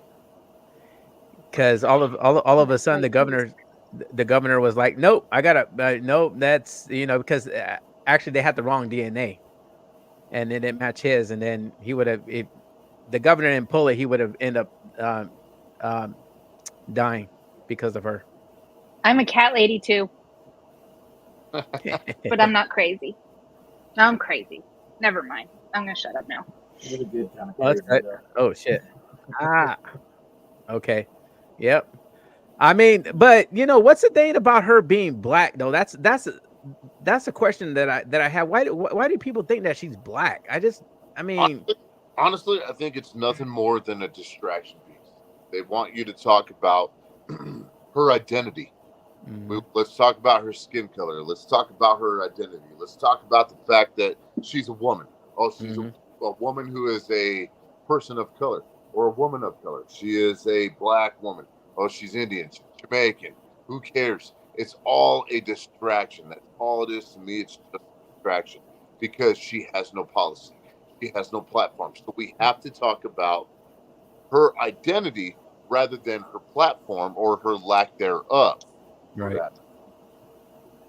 Because all of a sudden the governor was like, nope, I gotta nope, that's because actually they had the wrong DNA, and then it matched his, and then he would have, if the governor didn't pull it, he would have ended up dying because of her. I'm a cat lady too, but I'm not crazy. No, I'm crazy. Never mind. I'm gonna shut up now. Really good kind of Oh, that's crazy, right. Oh shit. Okay. Yep. I mean, but what's the thing about her being black though? That's a question that I have. Why do people think that she's black? Honestly, I think it's nothing more than a distraction piece. They want you to talk about her identity. Let's talk about her skin color. Let's talk about her identity. Let's talk about the fact that she's a woman. Oh, she's a woman who is a person of color or a woman of color. She is a black woman. Oh, she's Indian, she's Jamaican. Who cares? It's all a distraction. That's all it is to me. It's just a distraction because she has no policy. She has no platform. So we have to talk about her identity rather than her platform or her lack thereof. Right.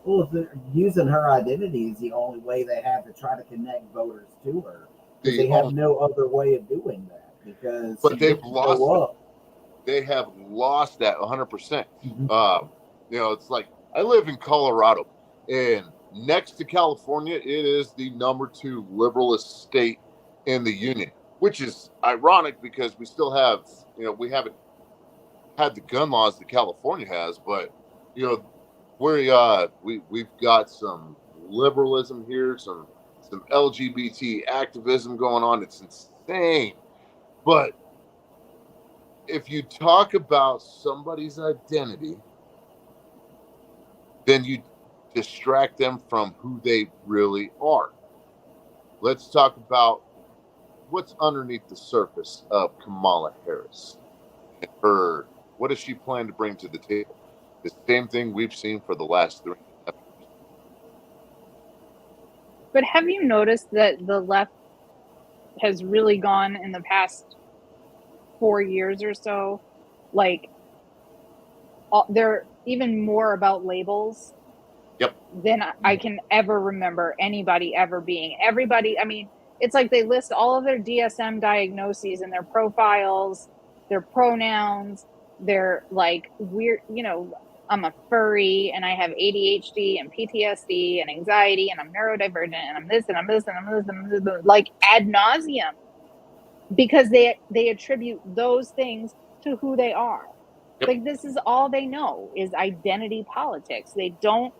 Well, using her identity is the only way they have to try to connect voters to her. They have no other way of doing that because. But they've lost. They have lost that 100%. It's like I live in Colorado, and next to California, it is the number 2 liberalist state in the union, which is ironic because we still have, we haven't had the gun laws that California has, but we've got some liberalism here, some LGBT activism going on. It's insane, but if you talk about somebody's identity, then you distract them from who they really are. Let's talk about what's underneath the surface of Kamala Harris and her. What does she plan to bring to the table? The same thing we've seen for the last 3 years. But have you noticed that the left has really gone in the past 4 years or so? Like, they're even more about labels. Yep. Than I can ever remember anybody ever being. Everybody, I mean, it's like they list all of their DSM diagnoses and their profiles, their pronouns, they're like weird, I'm a furry and I have ADHD and PTSD and anxiety and I'm neurodivergent and I'm this and I'm this and I'm this and I'm this, like ad nauseum, because they attribute those things to who they are. Yep. Like this is all they know is identity politics. They don't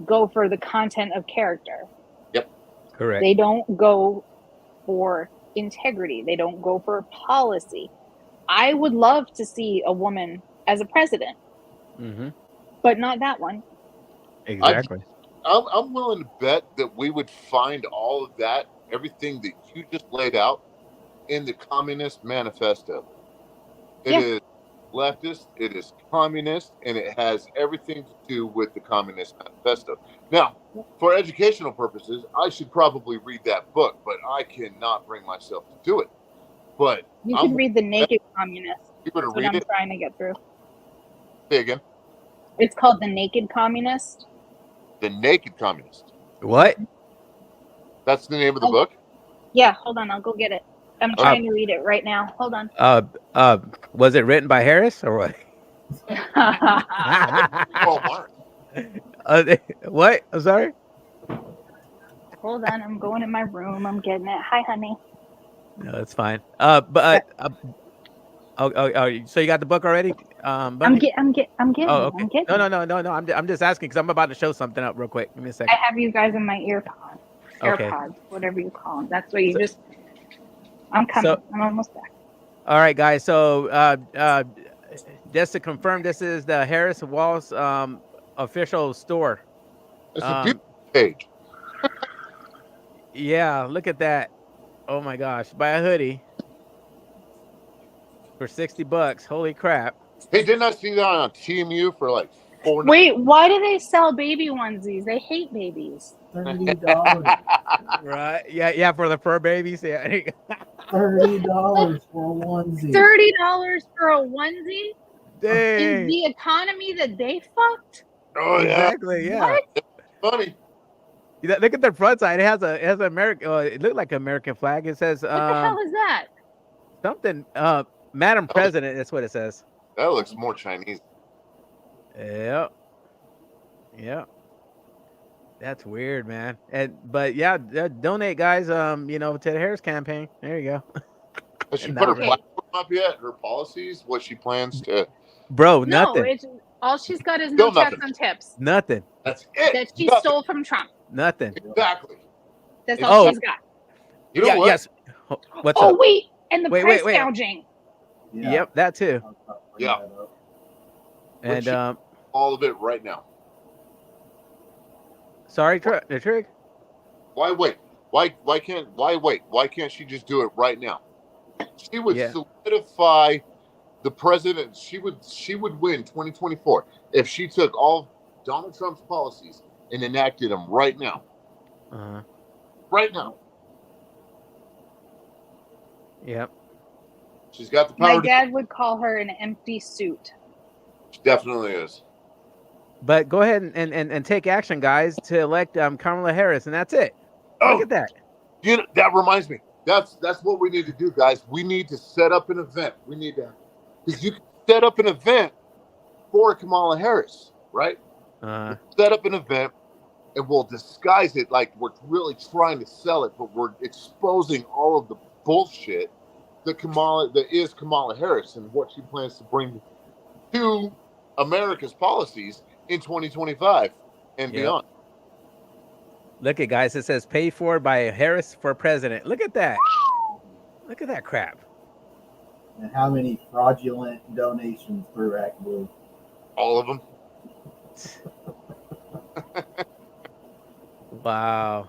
go for the content of character. Yep. Correct. They don't go for integrity. They don't go for policy. I would love to see a woman as a president. But not that one. Exactly. I'm willing to bet that we would find all of that, everything that you just laid out, in the Communist Manifesto. It is leftist, it is communist, and it has everything to do with the Communist Manifesto. Now, for educational purposes, I should probably read that book, but I cannot bring myself to do it. But you can read The Naked Communist. You That's what I'm trying to get through. Say again. It's called The Naked Communist. The Naked Communist. What? That's the name of the book? Yeah, hold on, I'll go get it. I'm trying to read it right now. Hold on. Was it written by Harris or what? What? I'm sorry. Hold on, I'm going in my room. I'm getting it. Hi, honey. No, that's fine. So you got the book already? Bunny? I'm getting Oh, it. okay. I'm getting No. I'm just asking because I'm about to show something up real quick. Give me a second. I have you guys in my earpods. Okay. AirPods, whatever you call them. That's what you just. I'm coming. I'm almost back. All right, guys. So just to confirm, this is the Harris Walls official store. It's a beautiful page. Yeah, look at that. Oh my gosh. Buy a hoodie for $60. Holy crap. Hey, didn't I see that on TMU for like $4? Wait, why do they sell baby onesies? They hate babies. $30. Right? Yeah, for the fur babies. Yeah. $30 for a onesie. $30 for a onesie? Dang. In the economy that they fucked? Oh yeah. Exactly. Yeah. What? Funny. Look at the front side. It has an American. It looked like an American flag. It says What the hell is that? something. Madam President. That's what it says. That looks more Chinese. Yep. That's weird, man. But yeah, donate, guys. To the Harris campaign. There you go. Has she put her platform up yet? Her policies? What she plans to? Bro, No, nothing. it's all she's got is Still no tax nothing. on tips Nothing. That's it. that she Nothing. stole from Trump. Nothing. Exactly. That's all she's got. You know what? Yes. What's Oh up? wait, and the Wait, price wait. gouging. Yeah. Yep, that too. Yeah. And all of it right now. sorry, the trick. Why wait? Why wait? Why can't she just do it right now? She would solidify the president. She would win 2024 if she took all Donald Trump's policies and enacted them right now. Right now. Yep. She's got the power. My dad would call her an empty suit. She definitely is. But go ahead and take action, guys, to elect Kamala Harris, and that's it. Look at that. You know, that reminds me. That's what we need to do, guys. We need to set up an event. We need to, because you can set up an event for Kamala Harris, right? Set up an event, and we'll disguise it like we're really trying to sell it, but we're exposing all of the bullshit that is Kamala Harris and what she plans to bring to America's policies in 2025 and beyond. Look at, guys. It says paid for by Harris for president. Look at that. Look at that crap. And how many fraudulent donations through ActBlue? All of them. Wow.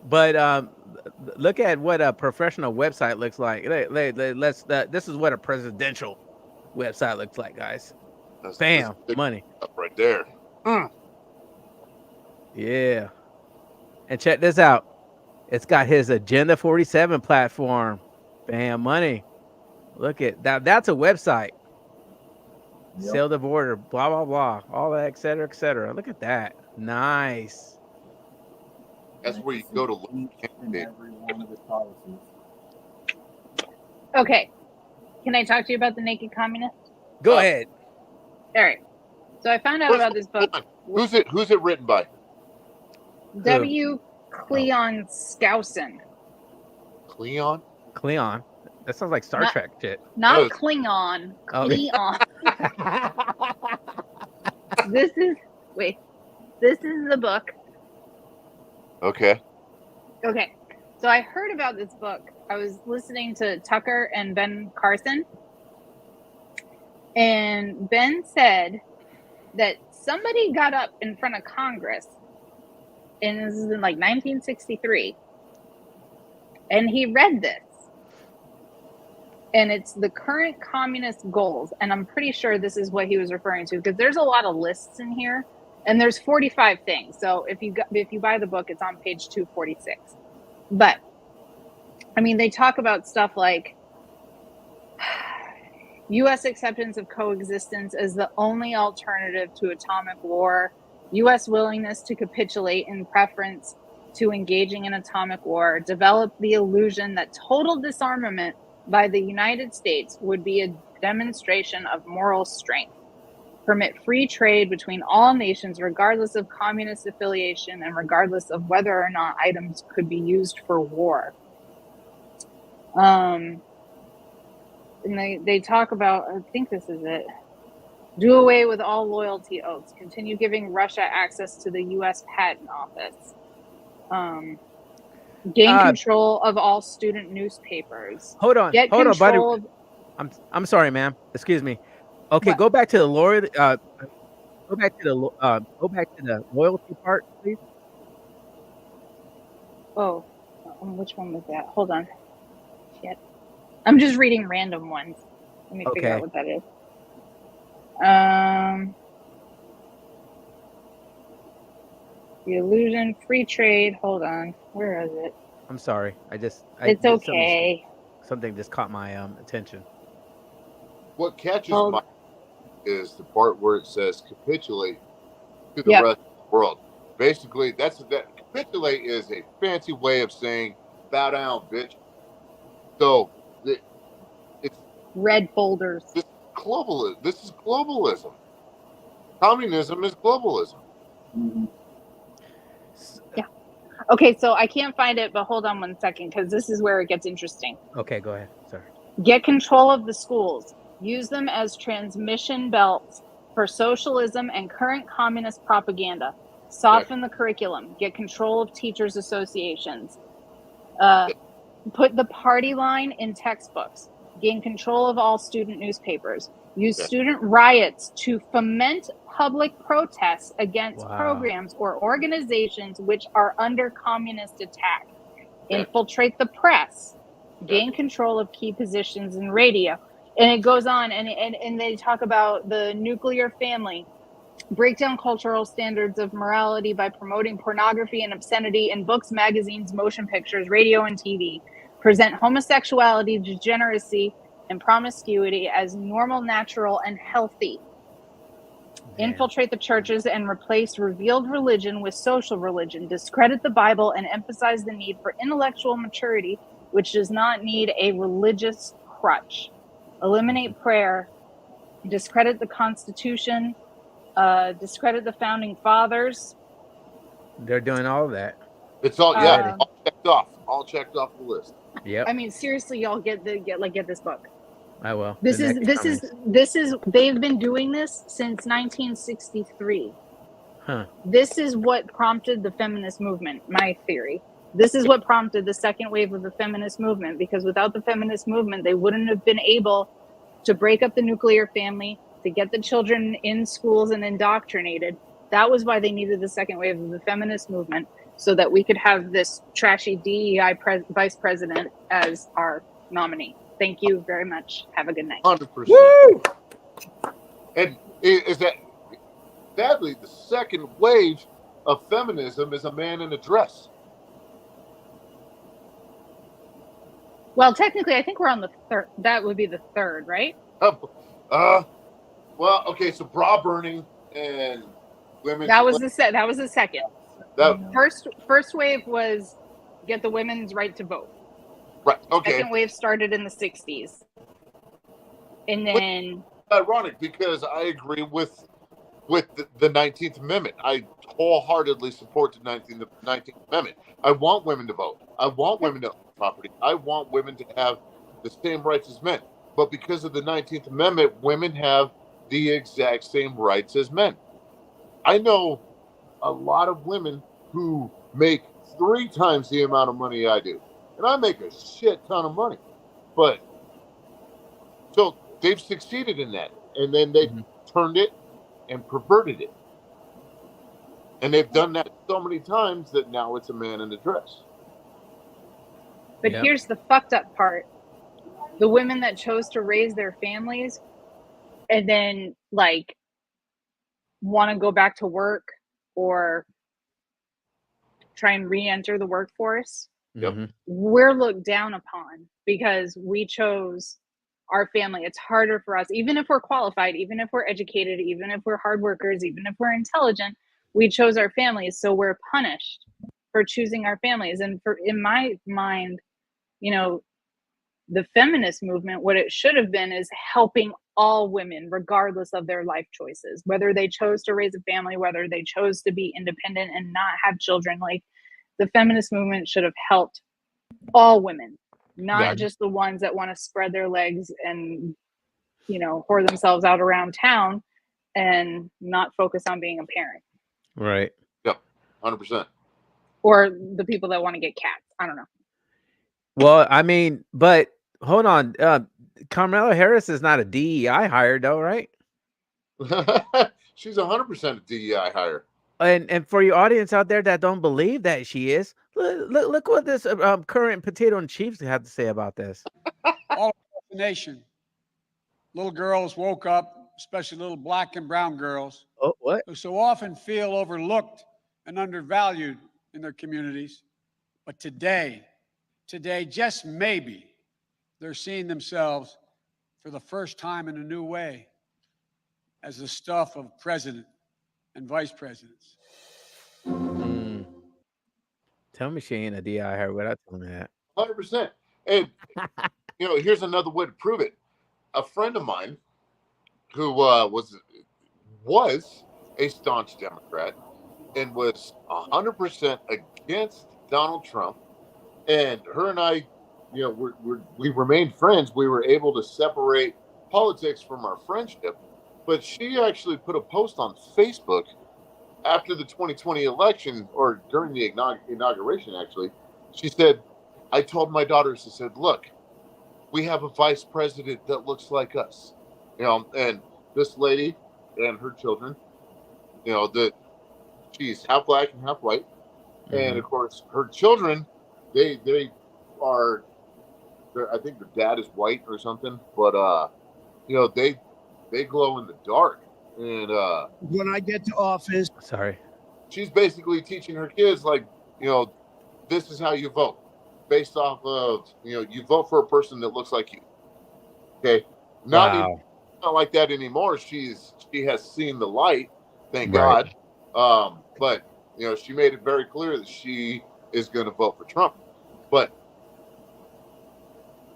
But look at what a professional website looks like. This is what a presidential website looks like, guys. Bam, money up right there. Yeah. And check this out. It's got his Agenda 47 platform. Bam, money. Look at that. That's a website. Yep. Sell the border, blah, blah, blah. All that, et cetera, et cetera. Look at that. Nice. That's where you go to look at every one of his policies. Okay. Can I talk to you about the Naked Communist? Go ahead. All right. So I found out about this book. Who's it written by? W. Cleon Skousen. Cleon? Cleon. That sounds like Star Trek shit. Not Klingon. Oh. Cleon. This is the book. Okay. Okay. So I heard about this book. I was listening to Tucker and Ben Carson. And Ben said that somebody got up in front of Congress, and this is in like 1963, and he read this. and it's the current communist goals. And I'm pretty sure this is what he was referring to, because there's a lot of lists in here, and there's 45 things. So if you buy the book, it's on page 246. But I mean, they talk about stuff like U.S. acceptance of coexistence as the only alternative to atomic war, U.S. willingness to capitulate in preference to engaging in atomic war, develop the illusion that total disarmament by the United States would be a demonstration of moral strength, permit free trade between all nations regardless of communist affiliation and regardless of whether or not items could be used for war. And they talk about, I think this is it, do away with all loyalty oaths, continue giving Russia access to the U.S. Patent Office, gain control of all student newspapers. Hold on, Get hold on, buddy. control of, I'm sorry, ma'am. Excuse me. Okay, What? go back to the loyalty. Go back to the loyalty part, please. oh, which one was that? Hold on. Shit. I'm just reading random ones. Let me figure out Okay. what that is. The illusion, free trade. Hold on. Where is it? I'm sorry. It's something- okay. Something just caught my attention. What catches my is the part where it says capitulate to the Yep. rest of the world. Basically, that capitulate is a fancy way of saying bow down, bitch. So it's Red folders. This is globalism. Communism is globalism. Yeah. Okay, so I can't find it, but hold on one second, because this is where it gets interesting. Okay, go ahead. Sorry. Get control of the schools. Use them as transmission belts for socialism and current communist propaganda. Soften the curriculum. Get control of teachers' associations. Put the party line in textbooks. Gain control of all student newspapers. Use student riots to foment public protests against programs or organizations which are under communist attack. Infiltrate the press. Gain control of key positions in radio. And it goes on, and they talk about the nuclear family. Break down cultural standards of morality by promoting pornography and obscenity in books, magazines, motion pictures, radio, and TV. Present homosexuality, degeneracy, and promiscuity as normal, natural, and healthy. Infiltrate the churches and replace revealed religion with social religion. Discredit the Bible and emphasize the need for intellectual maturity, which does not need a religious crutch. Eliminate prayer. Discredit the Constitution. Discredit the founding fathers. They're doing all of that. It's all all checked off. All checked off the list. Yep. I mean, seriously, y'all get this book. I will. This is they've been doing this since 1963. Huh. This is what prompted the feminist movement, my theory. This is what prompted the second wave of the feminist movement, because without the feminist movement, they wouldn't have been able to break up the nuclear family, to get the children in schools and indoctrinated. That was why they needed the second wave of the feminist movement, so that we could have this trashy DEI vice president as our nominee. Thank you very much. Have a good night. 100%. And is that sadly the second wave of feminism is a man in a dress? Well, technically, I think we're on the third. That would be the third, right? Well, okay. So bra burning and women. That was the second. That First wave was get the women's right to vote. Right. Okay. Second wave started in the 60s, and then ironic, because I agree with the 19th Amendment. I wholeheartedly support the 19th Amendment. I want women to vote. I want women to own property. I want women to have the same rights as men. But because of the 19th Amendment, women have the exact same rights as men. I know a lot of women who make 3 times the amount of money I do. And I make a shit ton of money. But so they've succeeded in that. And then they turned it and perverted it. And they've done that so many times that now it's a man in a dress. But here's the fucked up part. The women that chose to raise their families and then like want to go back to work or try and re-enter the workforce, we're looked down upon because we chose our family. It's harder for us, even if we're qualified, even if we're educated, even if we're hard workers, even if we're intelligent, we chose our families. So we're punished for choosing our families. And in my mind, the feminist movement, what it should have been is helping all women, regardless of their life choices, whether they chose to raise a family, whether they chose to be independent and not have children. Like, the feminist movement should have helped all women, not just the ones that want to spread their legs and, whore themselves out around town and not focus on being a parent. Right. Yep. 100%. Or the people that want to get cats. I don't know. Well, I mean, but hold on. Kamala Harris is not a DEI hire, though, right? She's 100% a DEI hire. And for your audience out there that don't believe that she is, look what this current potato and chiefs have to say about this. All across the nation, little girls woke up, especially little black and brown girls, who so often feel overlooked and undervalued in their communities. But today, just maybe, they're seeing themselves for the first time in a new way as the stuff of president and vice presidents. Tell me she ain't a DI hire without telling me that. 100%. And, here's another way to prove it. A friend of mine who was a staunch Democrat and was 100% against Donald Trump, and her and I, we remained friends. We were able to separate politics from our friendship, but she actually put a post on Facebook after the 2020 election, or during the inauguration, actually. She said, I told my daughters, I said, look, we have a vice president that looks like us, and this lady and her children, that she's half black and half white. And of course, her children, they are, I think their dad is white or something, but they glow in the dark. And when I get to office, she's basically teaching her kids, like, this is how you vote, based off of, you vote for a person that looks like you. Okay, not like that anymore. She has seen the light, thank God. But she made it very clear that she is going to vote for Trump. But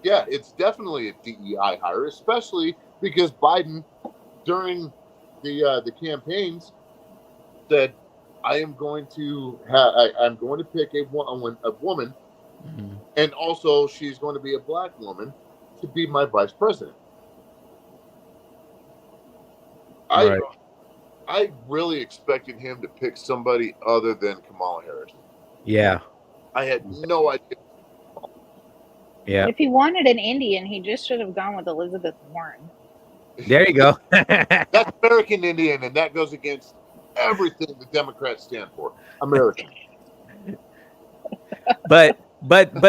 yeah, it's definitely a DEI hire, especially because Biden, during the campaigns, said, I'm going to pick a woman, and also she's going to be a black woman to be my vice president. I really expected him to pick somebody other than Kamala Harris. Yeah. I had no idea. Yeah. If he wanted an Indian, he just should have gone with Elizabeth Warren. There you go. That's American Indian, and that goes against everything the Democrats stand for. American. But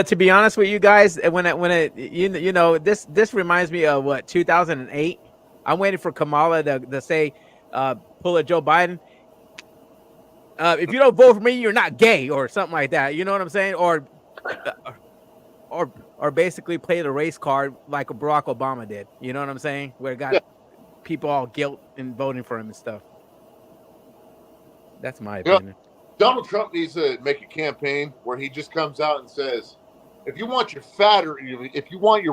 to be honest with you guys, this reminds me of what, 2008. I'm waiting for Kamala to say, pull a Joe Biden. If you don't vote for me, you're not gay, or something like that. You know what I'm saying? Or basically play the race card like Barack Obama did. You know what I'm saying? Where it got people all guilt in voting for him and stuff. That's my opinion. Donald Trump needs to make a campaign where he just comes out and says, if you want your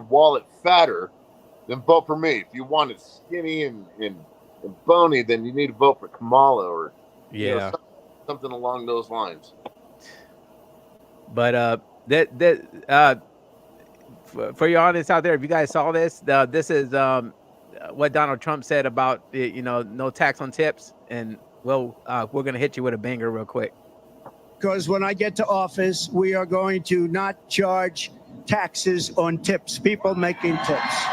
wallet fatter, then vote for me. If you want it skinny and bony, then you need to vote for Kamala, or something along those lines. But for your audience out there, if you guys saw this, this is what Donald Trump said about no tax on tips, and we're gonna hit you with a banger real quick. Because when I get to office, we are going to not charge taxes on tips, people making tips.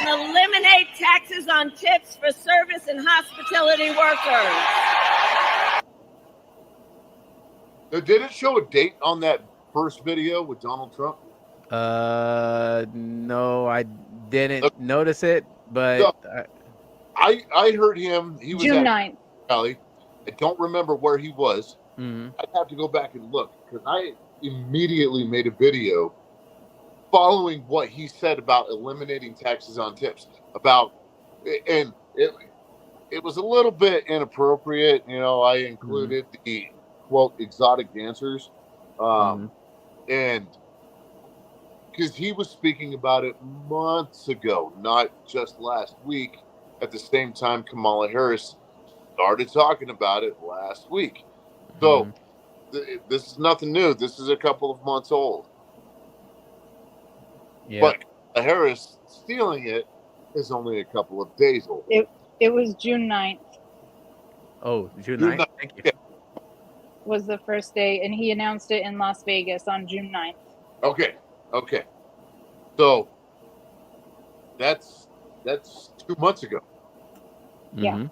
And eliminate taxes on tips for service and hospitality workers. Now, did it show a date on that first video with Donald Trump? No, I didn't notice it, but So, I heard him. He was June at 9th. rally. I don't remember where he was. Mhm. I'd have to go back and look because I immediately made a video following what he said about eliminating taxes on tips. And it was a little bit inappropriate. You know, I included the quote exotic dancers, and because he was speaking about it months ago, not just last week. At the same time, Kamala Harris started talking about it last week. So this is nothing new. This is a couple of months old. Yeah. But Kamala Harris stealing it is only a couple of days old. It was June 9th Oh, June 9th. Thank you. was the first day, and he announced it in Las Vegas on June 9th. Okay. So that's 2 months ago. Yeah.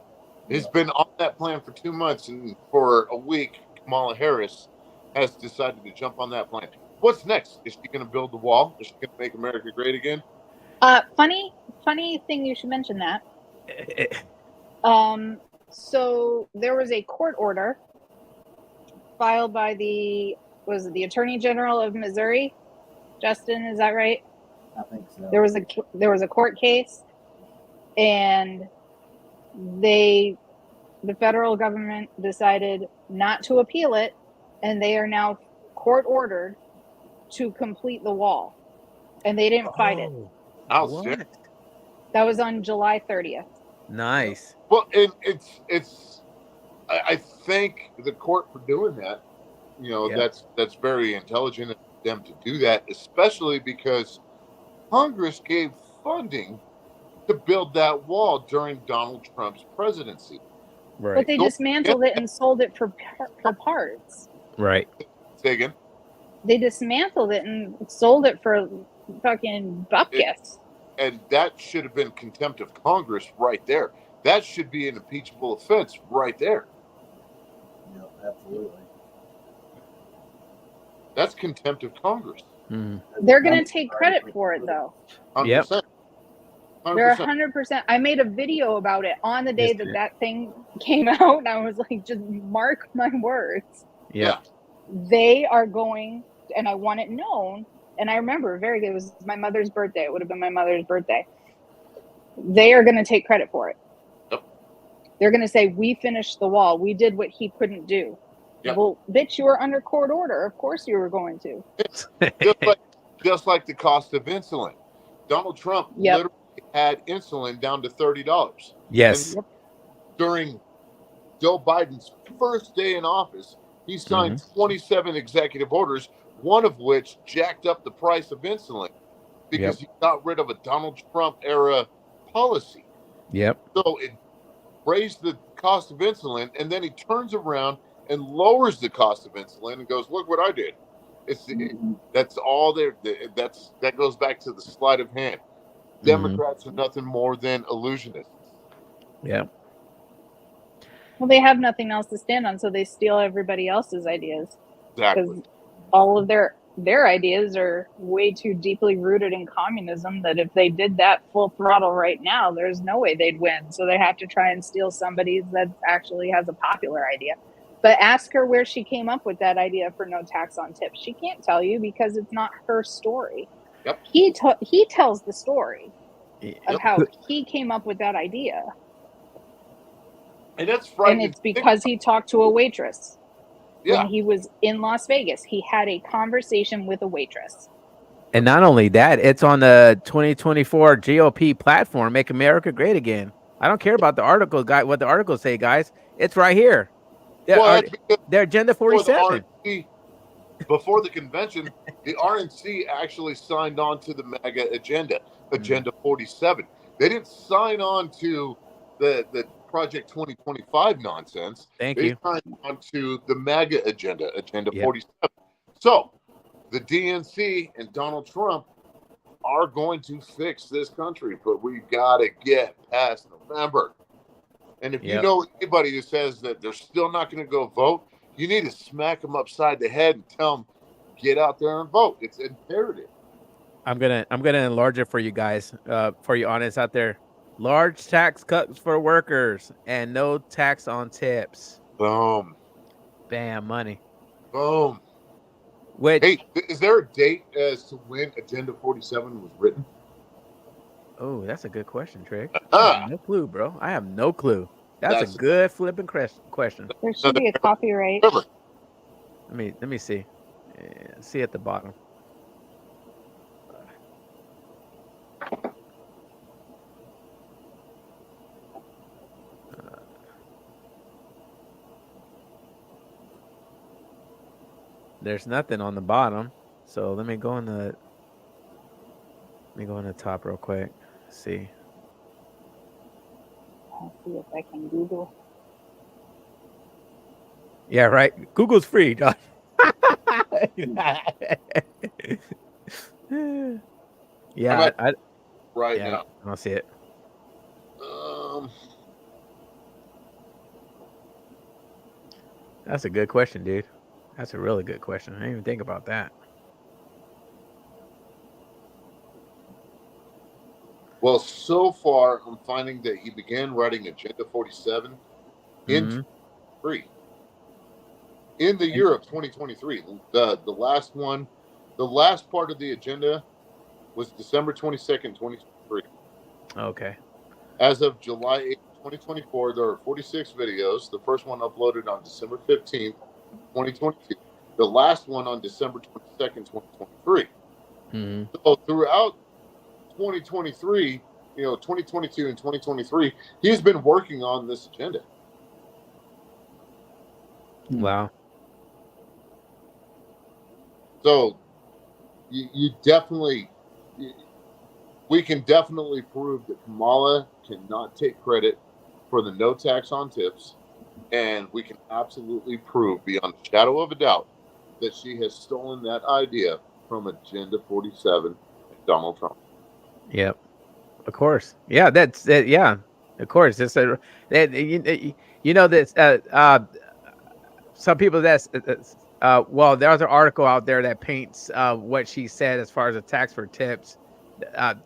He's been on that plan for 2 months, and for a week, Kamala Harris has decided to jump on that plan. What's next? Is she going to build the wall? Is she going to make America great again? Funny thing you should mention that. So there was a court order filed by the Attorney General of Missouri. Justin, is that right? I think so. There was a court case, and the federal government decided not to appeal it, and they are now court ordered to complete the wall, and they didn't fight it. What? That was on July 30th. Nice. Well, and I thank the court for doing that. You know, that's very intelligent of them to do that, especially because Congress gave funding to build that wall during Donald Trump's presidency. Right. But they dismantled it and sold it for parts. Right. Say again? They dismantled it and sold it for fucking buckets. And that should have been contempt of Congress right there. That should be an impeachable offense right there. Yeah, absolutely. That's contempt of Congress. They're going to take credit for it, though. 100%. They're 100%. I made a video about it on the day that thing came out, and I was like, just mark my words. Yeah. They are going, and I want it known, and I remember very good. It was my mother's birthday. It would have been my mother's birthday. They are going to take credit for it. Yep. They're going to say, we finished the wall. We did what he couldn't do. Yep. Well, bitch, you were under court order. Of course you were going to. just like the cost of insulin. Donald Trump literally had insulin down to $30. Yes. And during Joe Biden's first day in office, he signed 27 executive orders, one of which jacked up the price of insulin because he got rid of a Donald Trump era policy. Yep. So it raised the cost of insulin, and then he turns around and lowers the cost of insulin and goes, "Look what I did." That's all there. That goes back to the sleight of hand. Democrats are nothing more than illusionists. Yeah. Well, they have nothing else to stand on, so they steal everybody else's ideas. Exactly. Because all of their ideas are way too deeply rooted in communism that if they did that full throttle right now, there's no way they'd win. So they have to try and steal somebody's that actually has a popular idea. But ask her where she came up with that idea for no tax on tips. She can't tell you because it's not her story. Yep. He tells the story of how he came up with that idea. And that's frightening. And it's because he talked to a waitress. Yeah. When he was in Las Vegas, he had a conversation with a waitress. And not only that, it's on the 2024 GOP platform, Make America Great Again. I don't care about the article, guy. What the articles say, guys. It's right here. Their Agenda 47. Before the convention, the RNC actually signed on to the MAGA agenda, Agenda 47. They didn't sign on to the Project 2025 nonsense. They signed on to the MAGA agenda, Agenda 47. So the DNC and Donald Trump are going to fix this country, but we've got to get past November. And if you know anybody who says that they're still not going to go vote, you need to smack them upside the head and tell them get out there and vote. It's imperative. I'm gonna enlarge it for you guys, for you audience out there. Large tax cuts for workers and no tax on tips. Boom. Bam, money. Boom. Which, hey, is there a date as to when Agenda 47 was written? Oh, that's a good question, Trick. I have no clue, bro. I have no clue. That's a good flipping question. There should be a copyright. Let me see. See at the bottom. There's nothing on the bottom, so let me go in the top real quick. See. I'll see if I can Google. Yeah, right. Google's free, John. Yeah, right yeah, now. I don't see it. That's a good question, dude. That's a really good question. I didn't even think about that. Well, so far, I'm finding that he began writing Agenda 47 in 3. In the year of 2023. The last one, the last part of the agenda was December 22nd, 2023. Okay. As of July 8th, 2024, there are 46 videos. The first one uploaded on December 15th, 2022. The last one on December 22nd, 2023. So throughout 2023, 2022 and 2023, he's been working on this agenda. Wow. So you definitely, we can definitely prove that Kamala cannot take credit for the no tax on tips. And we can absolutely prove beyond a shadow of a doubt that she has stolen that idea from Agenda 47 and Donald Trump. Yep. Of course. Yeah, that's it. Yeah, of course. It's a that that some people well, there's an article out there that paints what she said as far as a tax for tips. I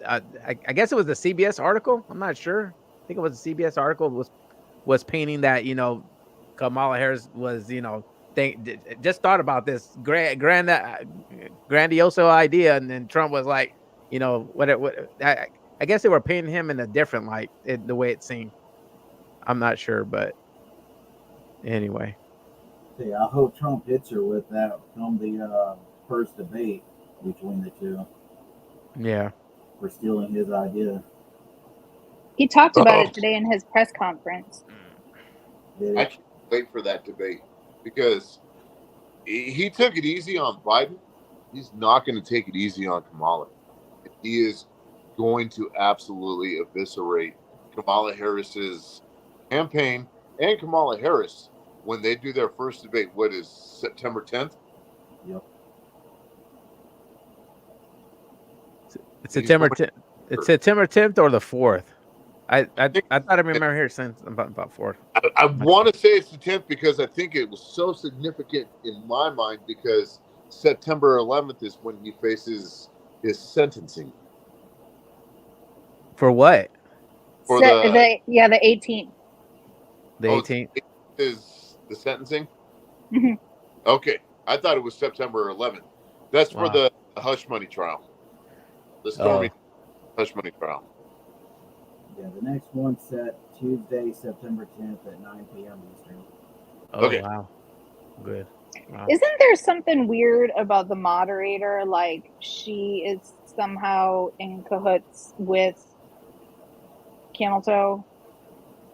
guess it was the CBS article. I'm not sure. I think it was the CBS article was painting that Kamala Harris was just thought about this grandioso idea, and then Trump was like, I guess they were painting him in a different light, the way it seemed. I'm not sure, but anyway. Yeah, I hope Trump hits her with that from the first debate between the two. Yeah. For stealing his idea. He talked about it today in his press conference. I can't wait for that debate because he took it easy on Biden. He's not going to take it easy on Kamala. He is going to absolutely eviscerate Kamala Harris's campaign and Kamala Harris when they do their first debate. What is September 10th? Yep. It's September 10th. It's September 10th or the 4th. I thought I remember here since about 4th. I want to say it's the 10th because I think it was so significant in my mind because September 11th is when he faces his sentencing. For what? For the 18th. The 18th is the sentencing. Mm-hmm. Okay, I thought it was September 11th. That's for the hush money trial. The Stormy hush money trial. Yeah, the next one's set Tuesday, September 10th at 9 p.m. Eastern. Oh, okay. Wow. Good. Wow. Isn't there something weird about the moderator? Like she is somehow in cahoots with Camel Toe?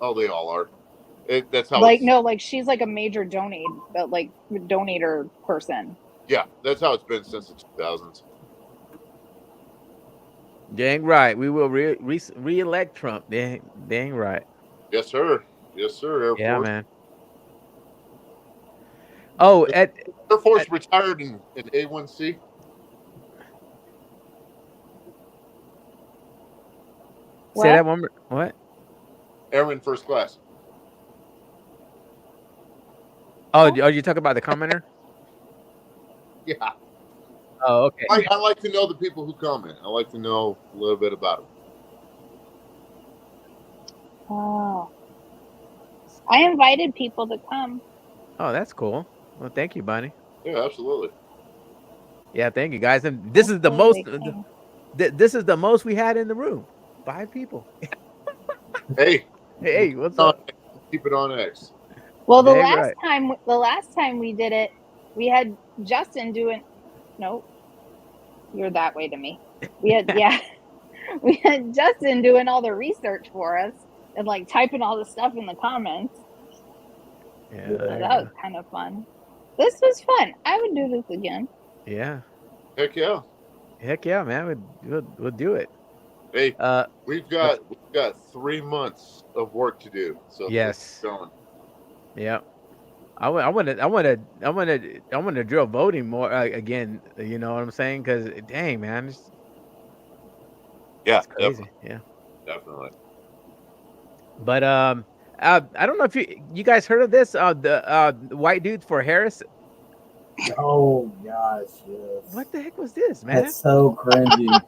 Oh, they all are. That's how. Like she's like a major donator person. Yeah, that's how it's been since the 2000s. Dang right. We will re-elect Trump. Dang right. Yes, sir. Yes, sir. Air Force. Man. Oh, Air Force retired in A1C. Say that one more. What? Airman first class. Oh, you talking about the commenter? Yeah. Oh, okay. I like to know the people who comment. I like to know a little bit about them. Oh. I invited people to come. Oh, that's cool. Well, thank you, Bunny. Yeah, absolutely. Yeah, thank you, guys. And this is the most. This is the most we had in the room. 5 people. Hey. Hey, what's up? Keep it on X. Well, the Dang last right. time we did it, we had Justin doing. Nope, you're that way to me. We had we had Justin doing all the research for us and like typing all the stuff in the comments. Yeah, So there you that was go. kind of fun. This was fun. I would do this again. Yeah. Heck yeah. Heck yeah, man. We'll do it. Hey, we've got 3 months of work to do. So yes. going. Yeah. I want to drill voting more again. You know what I'm saying? Because dang, man, Yeah, it's crazy. Yeah. Definitely. But I don't know if you guys heard of this. The white dude for Harris. Oh gosh, yes. What the heck was this, man? That's so cringy.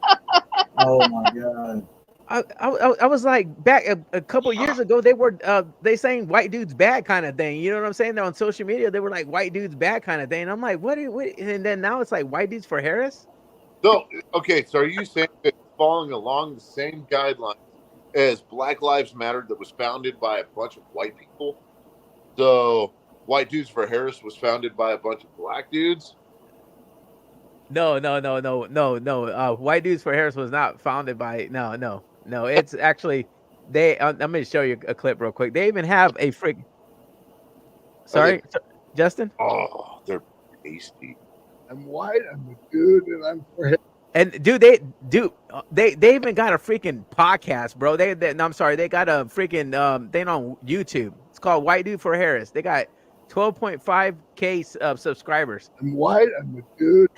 Oh my god. I was like back a couple years ago they saying white dudes bad kind of thing. You know what I'm saying? They're on social media. They were like white dudes bad kind of thing. And I'm like, what? And then now it's like white dudes for Harris. So okay, so are you saying that it's following along the same guidelines as Black Lives Matter that was founded by a bunch of white people? So White Dudes for Harris was founded by a bunch of black dudes? No. White Dudes for Harris was not founded by no. It's actually I'm going to show you a clip real quick. They even have a freak. Sorry, Justin. Oh, they're tasty. I'm white. I'm a dude, and I'm for him. And dude, they even got a freaking podcast, bro. I'm sorry, they got a freaking thing on YouTube. It's called White Dude for Harris. They got 12.5K subscribers. I'm white. I'm a dude.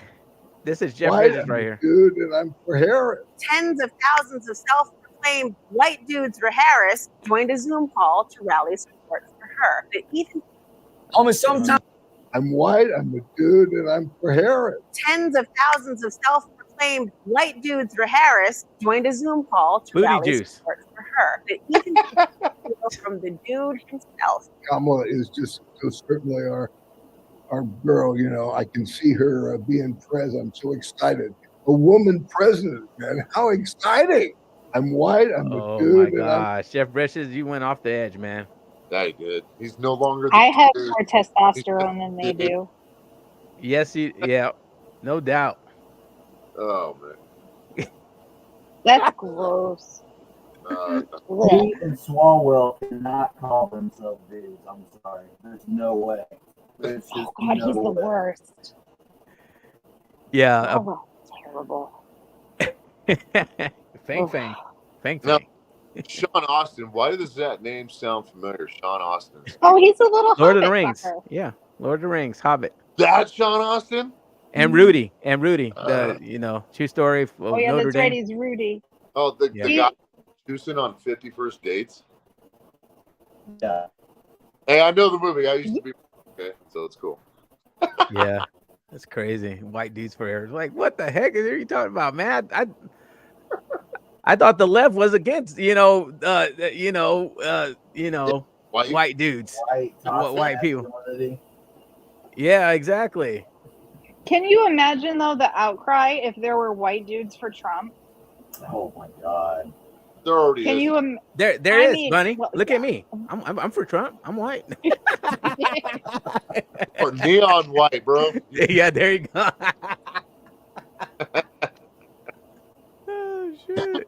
This is Jeff Bridges right here. Dude, and I'm for Harris. Tens of thousands of self-proclaimed white dudes for Harris joined a Zoom call to rally support for her. But even Almost sometimes. I'm white. I'm a dude, and I'm for Harris. tens of thousands of self-proclaimed white dudes for Harris joined a Zoom call to Booty rally juice. support for her. But even from the dude himself. Kamala is just so certainly our girl. You know, I can see her being president. I'm so excited. A woman president, man. How exciting. I'm white. I'm a Oh dude. my gosh, Jeff Bridges, you went off the edge, man. That good. He's no longer. I have more testosterone than they do. Yes, yeah, no doubt. Oh man, that's gross. He and Swalwell cannot call themselves dudes. I'm sorry. There's no way. There's just Oh God, he's the worst. Yeah. Terrible. Fang. Now, Sean Austin. Why does that name sound familiar? Sean Austin. Oh, he's a little Lord of the Hobbit Rings. fucker. Yeah, Lord of the Rings, Hobbit. That's Sean Austin. And Rudy. The true story of Oh yeah, Notre that's Dame. right. He's Rudy. Oh, the guy Tucson on 50 First Dates. Yeah. Hey, I know the movie. I used to be. Okay, so it's cool. Yeah, that's crazy. White dudes for Harris. Like, what the heck are you talking about, man? I thought the left was against, white dudes, white people. Yeah, exactly. Can you imagine though the outcry if there were white dudes for Trump? Oh my God. There already Can is. you? There is, Bunny. Look at me. I'm for Trump. I'm white. Or neon white, bro. Yeah, there you go. Oh shit.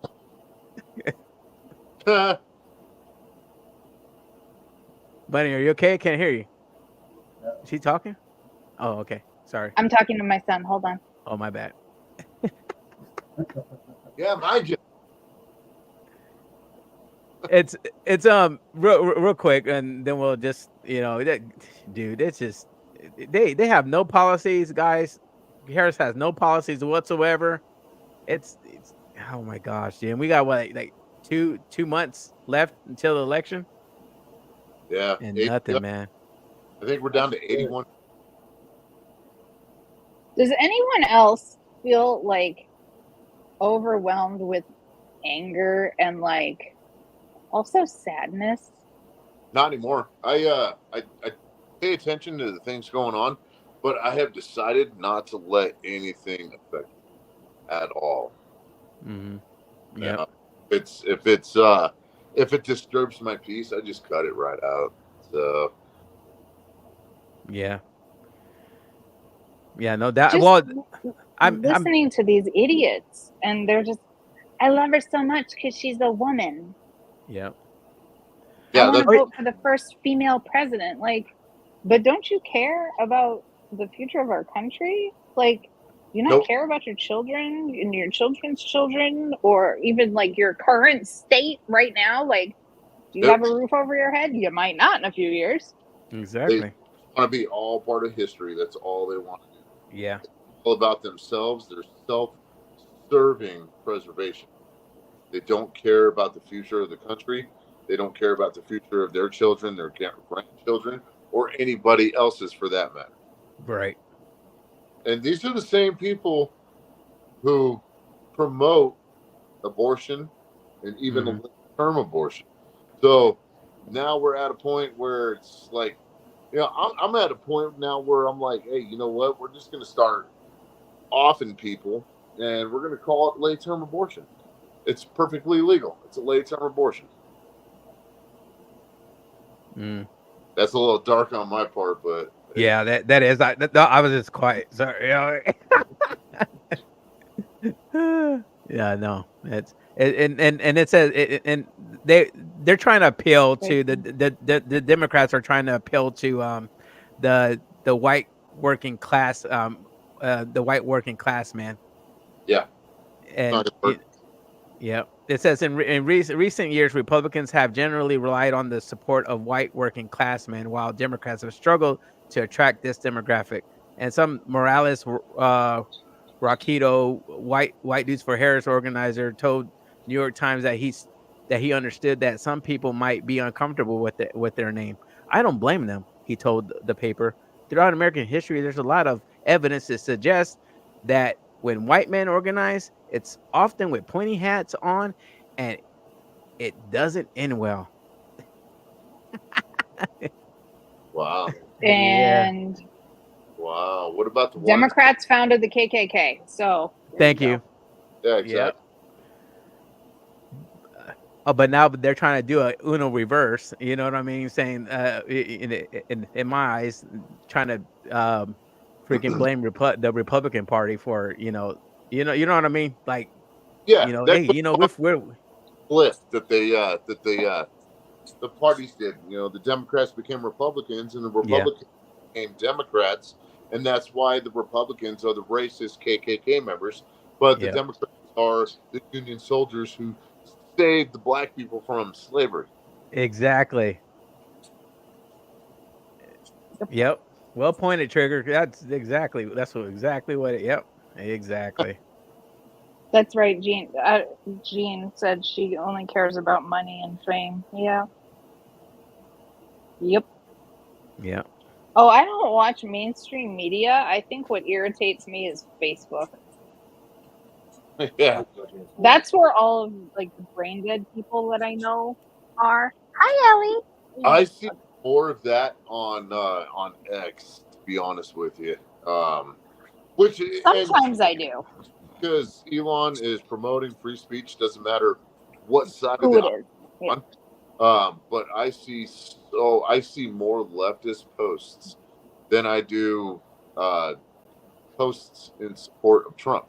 Bunny, are you okay? I can't hear you. Is he talking? Oh, okay. Sorry. I'm talking to my son. Hold on. Oh, my bad. Yeah, mind you. It's real quick, and then we'll just dude. It's just they have no policies, guys. Harris has no policies whatsoever. It's oh my gosh, dude. We got what like 2 months left until the election. Yeah, and nothing, man. I think we're down to 81. Does anyone else feel like overwhelmed with anger and like also sadness. Not anymore. I pay attention to the things going on, but I have decided not to let anything affect me at all. Mm-hmm. Yeah. Yep. If it disturbs my peace, I just cut it right out. So Yeah. Yeah. No, that. Just Well, I'm. listening to these idiots, and they're just, I love her so much because she's a woman. Yep. I want to vote for the first female president. Like, but don't you care about the future of our country? Like, do you not care about your children and your children's children, or even like your current state right now? Like, do you have a roof over your head? You might not in a few years. Exactly. They want to be all part of history. That's all they want to do. Yeah. It's all about themselves. They're self-serving preservation. They don't care about the future of the country. They don't care about the future of their children, their grandchildren, or anybody else's for that matter. Right. And these are the same people who promote abortion and even Mhm. term abortion. So now we're at a point where it's like, I'm at a point now where I'm like, hey, you know what? We're just going to start offing people, and we're going to call it late term abortion. It's perfectly legal. It's a late term abortion. Mm. That's a little dark on my part, but Yeah, that is. I was just quiet. Sorry. Yeah, no, it's and it says and they're trying to appeal to the Democrats are trying to appeal to the white working class the white working class man. Yeah, and yeah, it says in recent years, Republicans have generally relied on the support of white working class men, while Democrats have struggled to attract this demographic. And some Morales Raquito, white dudes for Harris organizer, told New York Times that he understood that some people might be uncomfortable with their name. I don't blame them, he told the paper. Throughout American history, there's a lot of evidence that suggests that when white men organize, it's often with pointy hats on, and it doesn't end well. wow. And Wow. What about the Democrats founded the KKK. So thank you. Yeah, exactly. Oh, but now they're trying to do a Uno reverse. You know what I mean? Saying, in my eyes, trying to freaking blame the Republican Party for you know what I mean? Like, Yeah, hey, we're split that the parties did. The Democrats became Republicans, and the Republicans became Democrats, and that's why the Republicans are the racist KKK members, but the Democrats are the Union soldiers who saved the black people from slavery. Exactly. Yep. Well pointed, Trigger. That's exactly what it. Yep. Exactly. That's right, Jean. Jean said she only cares about money and fame. Yeah. Yep. Yeah. Oh, I don't watch mainstream media. I think what irritates me is Facebook. Yeah. That's where all of like the brain dead people that I know are. Hi, Ellie. I see more of that on X, to be honest with you. Which Sometimes I do. Because Elon is promoting free speech, doesn't matter what side Who of it is. Yeah. But I see more leftist posts than I do posts in support of Trump.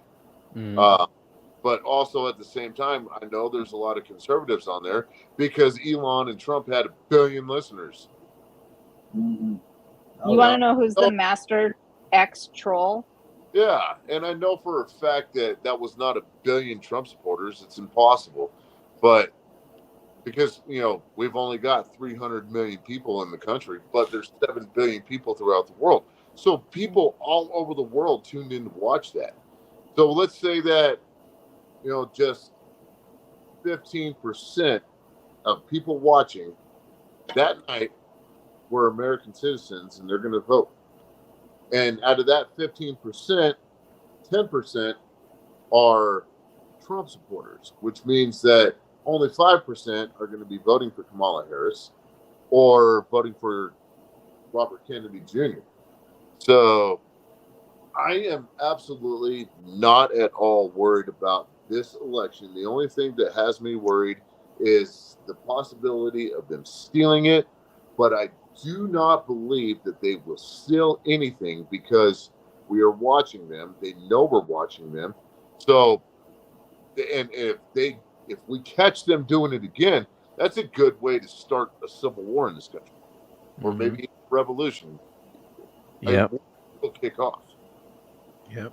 But also at the same time, I know there's a lot of conservatives on there because Elon and Trump had 1 billion listeners. You want to know who's the master X troll? Yeah, and I know for a fact that was not 1 billion Trump supporters. It's impossible. But because, we've only got 300 million people in the country, but there's 7 billion people throughout the world. So people all over the world tuned in to watch that. So let's say that, just 15% of people watching that night were American citizens and they're going to vote. And out of that 15%, 10% are Trump supporters, which means that only 5% are going to be voting for Kamala Harris or voting for Robert Kennedy Jr. So I am absolutely not at all worried about this election. The only thing that has me worried is the possibility of them stealing it, but I do not believe that they will steal anything because we are watching them. They know we're watching them. So, and if we catch them doing it again, that's a good way to start a civil war in this country, or maybe a revolution. Yep. Will kick off. Yep.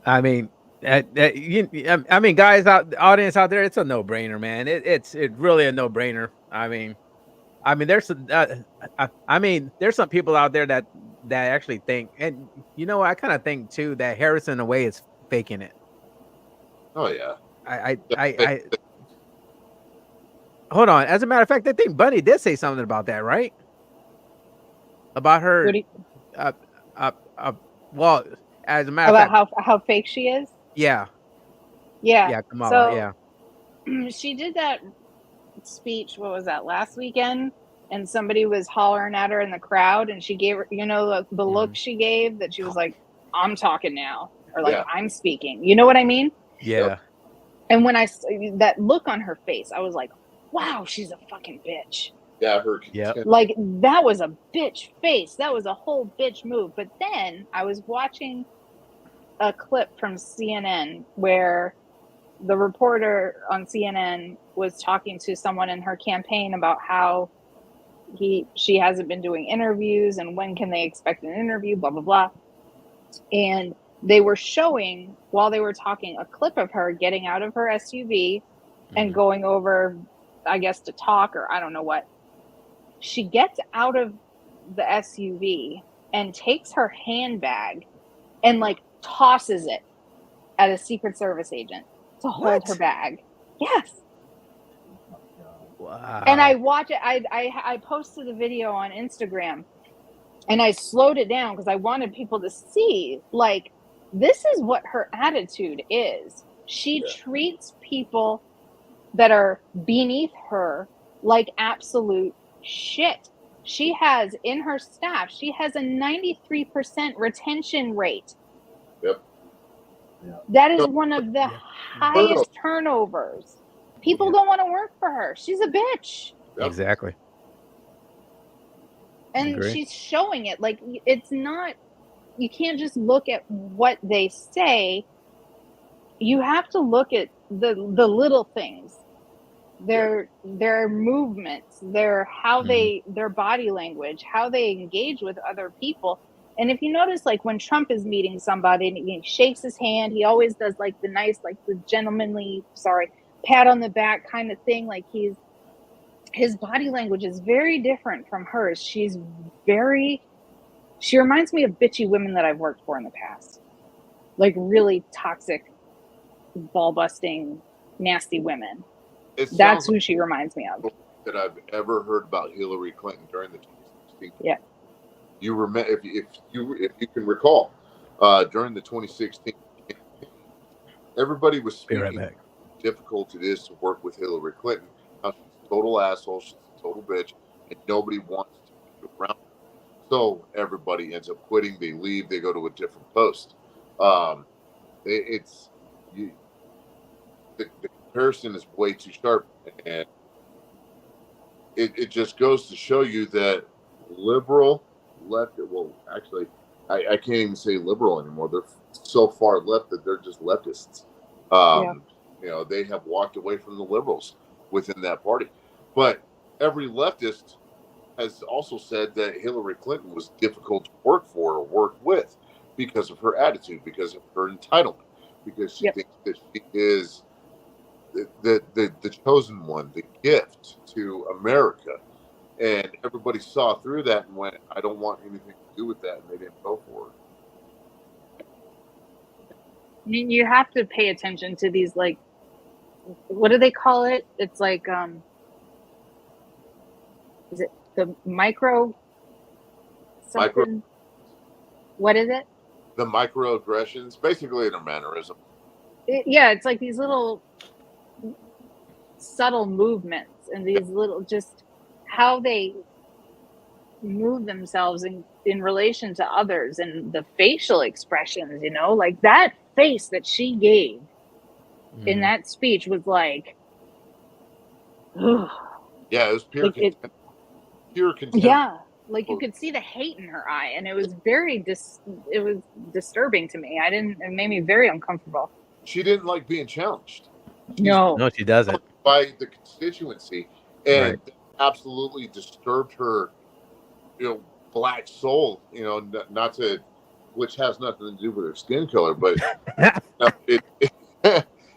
I mean, I mean, guys out, audience out there, it's a no brainer, man. It's really a no brainer. I mean, there's there's some people out there that actually think, and you know, I kind of think too that Harris in a way is faking it. Oh yeah. I hold on. As a matter of fact, I think Bunny did say something about that, right? About her. Well, as a matter of fact, about how fake she is. Yeah. Yeah. Yeah, Kamala. So Yeah. she did that speech. What was that, last weekend? And somebody was hollering at her in the crowd, and she gave her, you know, the look she gave, that she was like, "I'm talking now," or like, "I'm speaking." You know what I mean? Yeah. And when I that look on her face, I was like, "Wow, she's a fucking bitch." Yeah, her. Like, that was a bitch face. That was a whole bitch move. But then I was watching a clip from CNN where the reporter on CNN was talking to someone in her campaign about how she hasn't been doing interviews and when can they expect an interview, blah, blah, blah. And they were showing, while they were talking, a clip of her getting out of her SUV and going over, I guess, to talk, or I don't know what. She gets out of the SUV and takes her handbag and like tosses it at a Secret Service agent to hold her bag. Yes. Wow. And I watch it. I posted the video on Instagram and I slowed it down because I wanted people to see, like, this is what her attitude is. She treats people that are beneath her like absolute shit. She has, in her staff, she has a 93% retention rate. Yep. That is one of the highest turnovers. People don't want to work for her. She's a bitch. Exactly. And she's showing it. Like, it's not, you can't just look at what they say. You have to look at the little things. Their movements, their body language, how they engage with other people. And if you notice, like, when Trump is meeting somebody and he shakes his hand, he always does like the nice, like the gentlemanly, pat on the back kind of thing. Like, his body language is very different from hers. She reminds me of bitchy women that I've worked for in the past. Like, really toxic, ball busting, nasty women. That's who she reminds me of. That I've ever heard about Hillary Clinton during the 2016. Yeah. You remember, if you can recall, during the 2016 campaign, everybody was speaking how difficult it is to work with Hillary Clinton. How she's a total asshole, she's a total bitch, and nobody wants to be around her. So everybody ends up quitting. They leave. They go to a different post. The comparison is way too sharp, and it just goes to show you that liberal left. Well, actually, I can't even say liberal anymore. They're so far left that they're just leftists. You know, they have walked away from the liberals within that party. But every leftist has also said that Hillary Clinton was difficult to work for or work with because of her attitude, because of her entitlement, because she thinks that she is the chosen one, the gift to America. And everybody saw through that and went, I don't want anything to do with that, and they didn't go for it. I mean, you have to pay attention to these, like, what do they call it? It's like, is it the micro something? What is it? the microaggressions, basically in a mannerism. Yeah, it's like these little subtle movements and these little, just how they move themselves in relation to others, and the facial expressions, like that face that she gave in that speech was like, ugh. Yeah, it was pure contempt. Pure contempt. Yeah, like you could see the hate in her eye, and it was very it was disturbing to me. It made me very uncomfortable. She didn't like being challenged. No, she doesn't. By the constituency, and Right. absolutely disturbed her, black soul. Not to, which has nothing to do with her skin color, but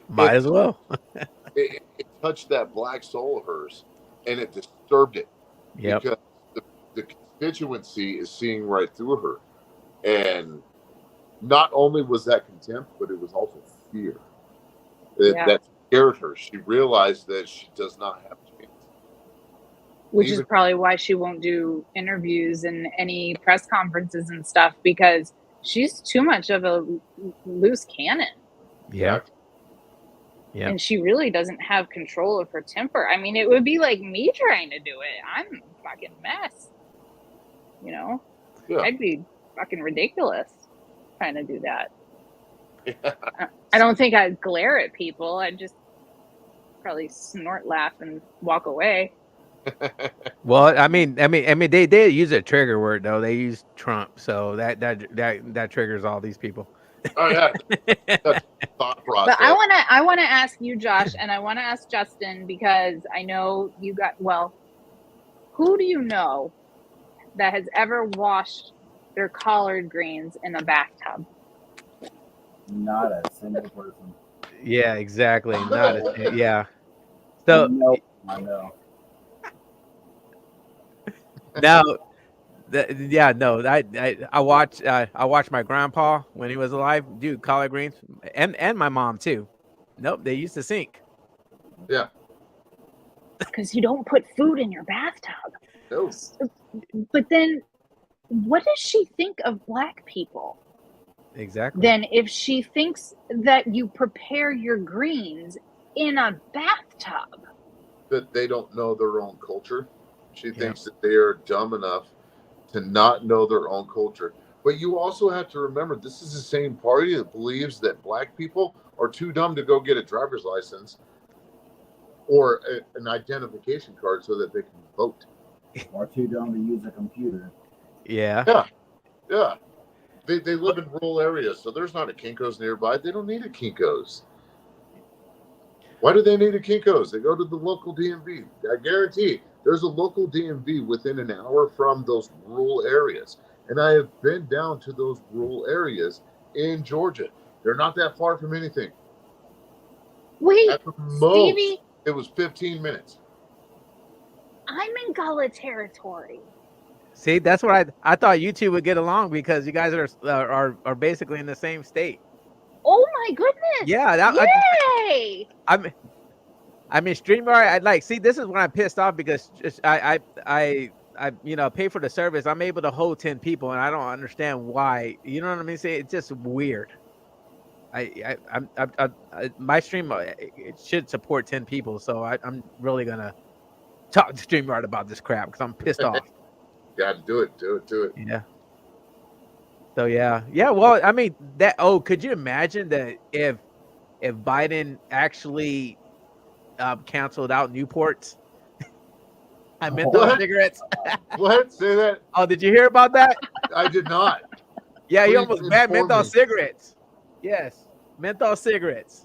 Might as well. it touched that black soul of hers, and it disturbed it. Yep. Because the constituency is seeing right through her, and not only was that contempt, but it was also fear that scared her. She realized that she does not have a chance. Which is probably why she won't do interviews and any press conferences and stuff, because she's too much of a loose cannon. Yeah. Yeah. And she really doesn't have control of her temper. I mean, it would be like me trying to do it. I'm a fucking mess. Yeah. I'd be fucking ridiculous trying to do that. I don't think I'd glare at people. I'd just probably snort, laugh, and walk away. Well, I mean, they use a trigger word though. They use Trump, so that triggers all these people. Oh yeah, that's thought process. But I want to ask you, Josh, and I want to ask Justin, because I know you got, who do you know that has ever washed their collard greens in a bathtub? Not a single person. Yeah, exactly. Yeah. So I know. Now, I watched my grandpa when he was alive do collard greens, and my mom too. Nope, they used to sink. Yeah. Because you don't put food in your bathtub. No. But then, what does she think of black people? Exactly. Then if she thinks that you prepare your greens in a bathtub. That they don't know their own culture. She thinks that they are dumb enough to not know their own culture. But you also have to remember, this is the same party that believes that black people are too dumb to go get a driver's license or an identification card so that they can vote. Or too dumb to use a computer. Yeah. Yeah. They live in rural areas, so there's not a Kinko's nearby. They don't need a Kinko's. Why do they need a Kinko's? They go to the local DMV. I guarantee there's a local DMV within an hour from those rural areas. And I have been down to those rural areas in Georgia. They're not that far from anything. Wait, at the most, Stevie, it was 15 minutes. I'm in Gullah territory. See, that's what I thought you two would get along, because you guys are basically in the same state. Oh my goodness! Yeah, Yay! I mean, StreamYard. See, this is when I'm pissed off, because I pay for the service. I'm able to hold 10 people, and I don't understand why. You know what I mean? It's just weird. My stream it should support 10 people, so I'm really gonna talk to StreamYard about this crap, because I'm pissed off. Got to do it. Yeah. So yeah. Well, I mean that. Oh, could you imagine that if Biden actually canceled out Newports? I meant those cigarettes. What? Say that? Oh, did you hear about that? I did not. Yeah, he Please almost banned inform menthol me. cigarettes. Yes, menthol cigarettes.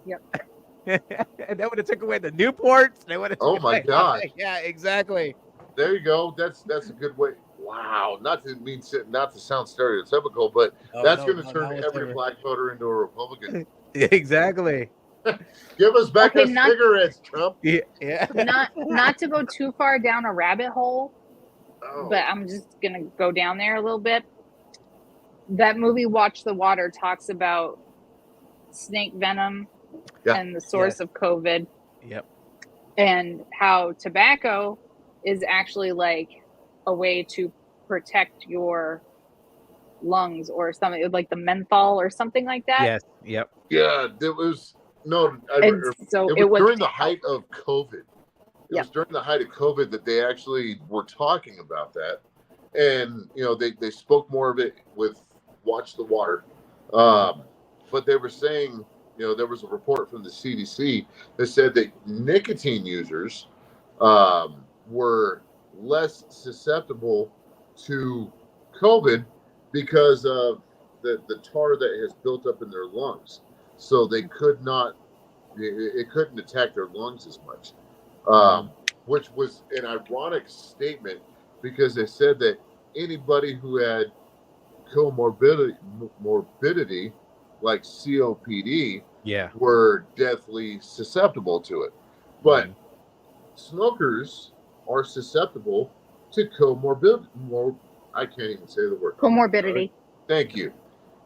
Yep. And they would have took away the Newports. They would have. Oh my God. Yeah, exactly. There you go. That's a good way. Wow. Not to sound stereotypical, but that's going to turn every black voter into a Republican. Exactly. Give us back Okay, our cigarettes, Trump. Yeah. Not to go too far down a rabbit hole, Oh. but I'm just gonna go down there a little bit. That movie Watch the Water talks about snake venom and the source of COVID. Yep. And how tobacco is actually like a way to protect your lungs or something, like the menthol or something like that. Yes. Yep. Yeah, there was no. So it it was was during the height of COVID. It Yep. was during the height of COVID that they actually were talking about that, and they spoke more of it with Watch the Water, but they were saying there was a report from the CDC that said that nicotine users were less susceptible to COVID because of the tar that has built up in their lungs, so they could not. It couldn't attack their lungs as much. Which was an ironic statement because they said that anybody who had morbidity like COPD Yeah. were deathly susceptible to it. But smokers are susceptible to comorbidity. I can't even say the word. comorbidity. Thank you.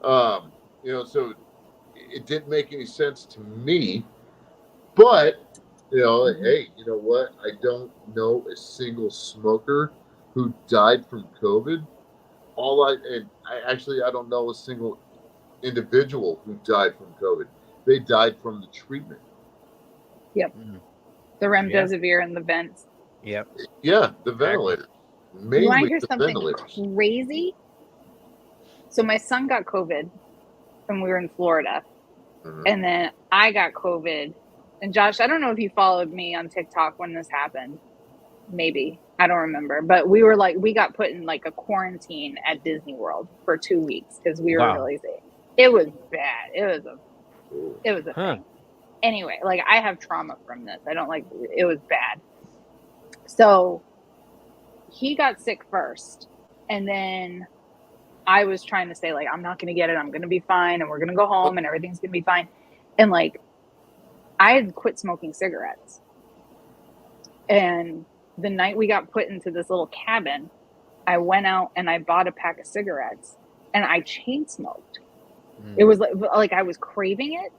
So it didn't make any sense to me, but hey, you know what? I don't know a single smoker who died from COVID. I don't know a single individual who died from COVID. They died from the treatment. Yep. The remdesivir and the vents. Yep. Yeah, the ventilators. You want to Mainly hear the something ventilators. crazy? So my son got COVID when we were in Florida. And then I got COVID. And Josh, I don't know if you followed me on TikTok when this happened. Maybe. I don't remember. But we got put in like a quarantine at Disney World for 2 weeks because we were really sick. It was bad. It was a thing. Anyway, like I have trauma from this. I don't it was bad. So he got sick first. And then I was trying to say, like, I'm not going to get it. I'm going to be fine. And we're going to go home and everything's going to be fine. And like, I had quit smoking cigarettes. And the night we got put into this little cabin, I went out and I bought a pack of cigarettes and I chain smoked. It was like I was craving it.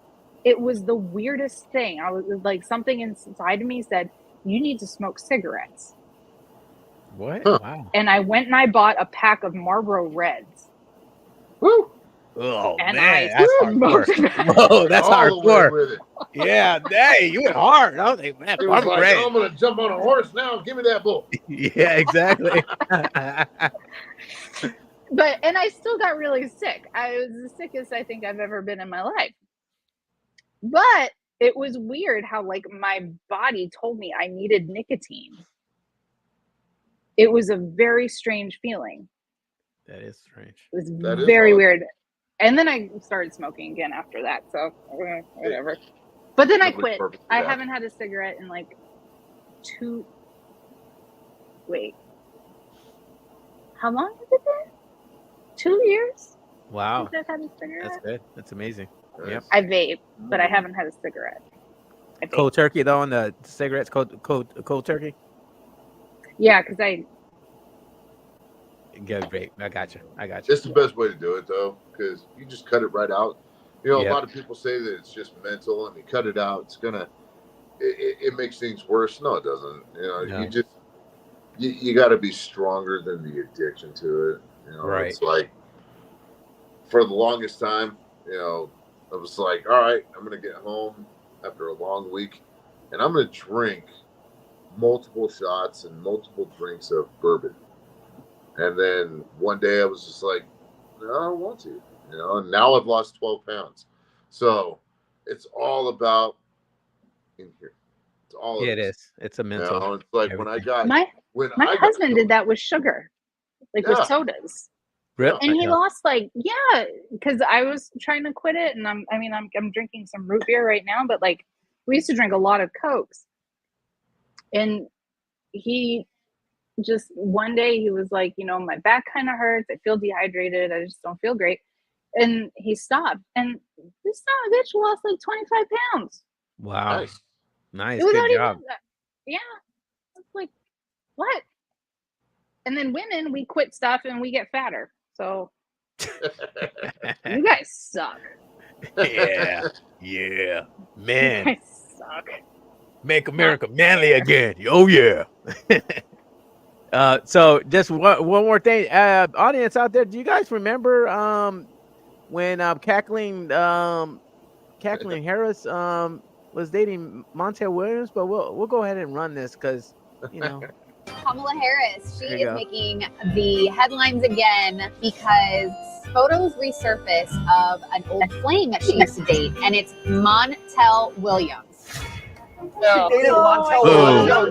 It was the weirdest thing. I was like, something inside of me said, you need to smoke cigarettes. What? Wow. And I went and I bought a pack of Marlboro Reds. Woo! Oh, and man, I that's smoked hardcore. Whoa, that's All the way hardcore. with it. Yeah, hey, you went hard. I was like, man, He was I'm like, great. I'm going to jump on a horse now. Give me that bull. Yeah, exactly. And I still got really sick. I was the sickest I think I've ever been in my life. But it was weird how like my body told me I needed nicotine. It was a very strange feeling. That is strange. It was very weird. And then I started smoking again after that. So whatever. But then I quit. I haven't had a cigarette in like how long has it been? 2 years? Wow. Since I've had a cigarette? That's good. That's amazing. Yep. I vape, but I haven't had a cigarette. Cold turkey though, on the cigarettes, cold turkey? Yeah, because I Good vape. I got you. It's the best way to do it though, because you just cut it right out. A Yep. lot of people say that it's just mental, and you cut it out, it's gonna, it makes things worse. No, it doesn't. No. You got to be stronger than the addiction to it. Right. It's like for the longest time, I was like, all right, I'm gonna get home after a long week, and I'm gonna drink multiple shots and multiple drinks of bourbon. And then one day I was just like, no, I don't want to, and now I've lost 12 pounds. So it's all about in here. It's all Yeah, it is. It's a mental. it's like when I got my husband did that with sugar, like with Yeah. sodas. Rip. And he Yeah. lost because I was trying to quit it, and I'm drinking some root beer right now, but like we used to drink a lot of Cokes, and he just one day he was like, my back kind of hurts, I feel dehydrated, I just don't feel great, and he stopped, and this son of a bitch lost like 25 pounds. Wow. Nice. Without Good even- job. yeah, it's like what? And then women, we quit stuff and we get fatter. So you guys suck. Yeah. Yeah. Man. You guys suck. Make America manly again. Oh yeah. So just one more thing, audience out there, do you guys remember when Kathleen Harris was dating Montel Williams? But we'll go ahead and run this because Kamala Harris, she There you is go. making the headlines again because photos resurface of an old flame that she used to date, and it's Montel Williams. She dated Montel Who?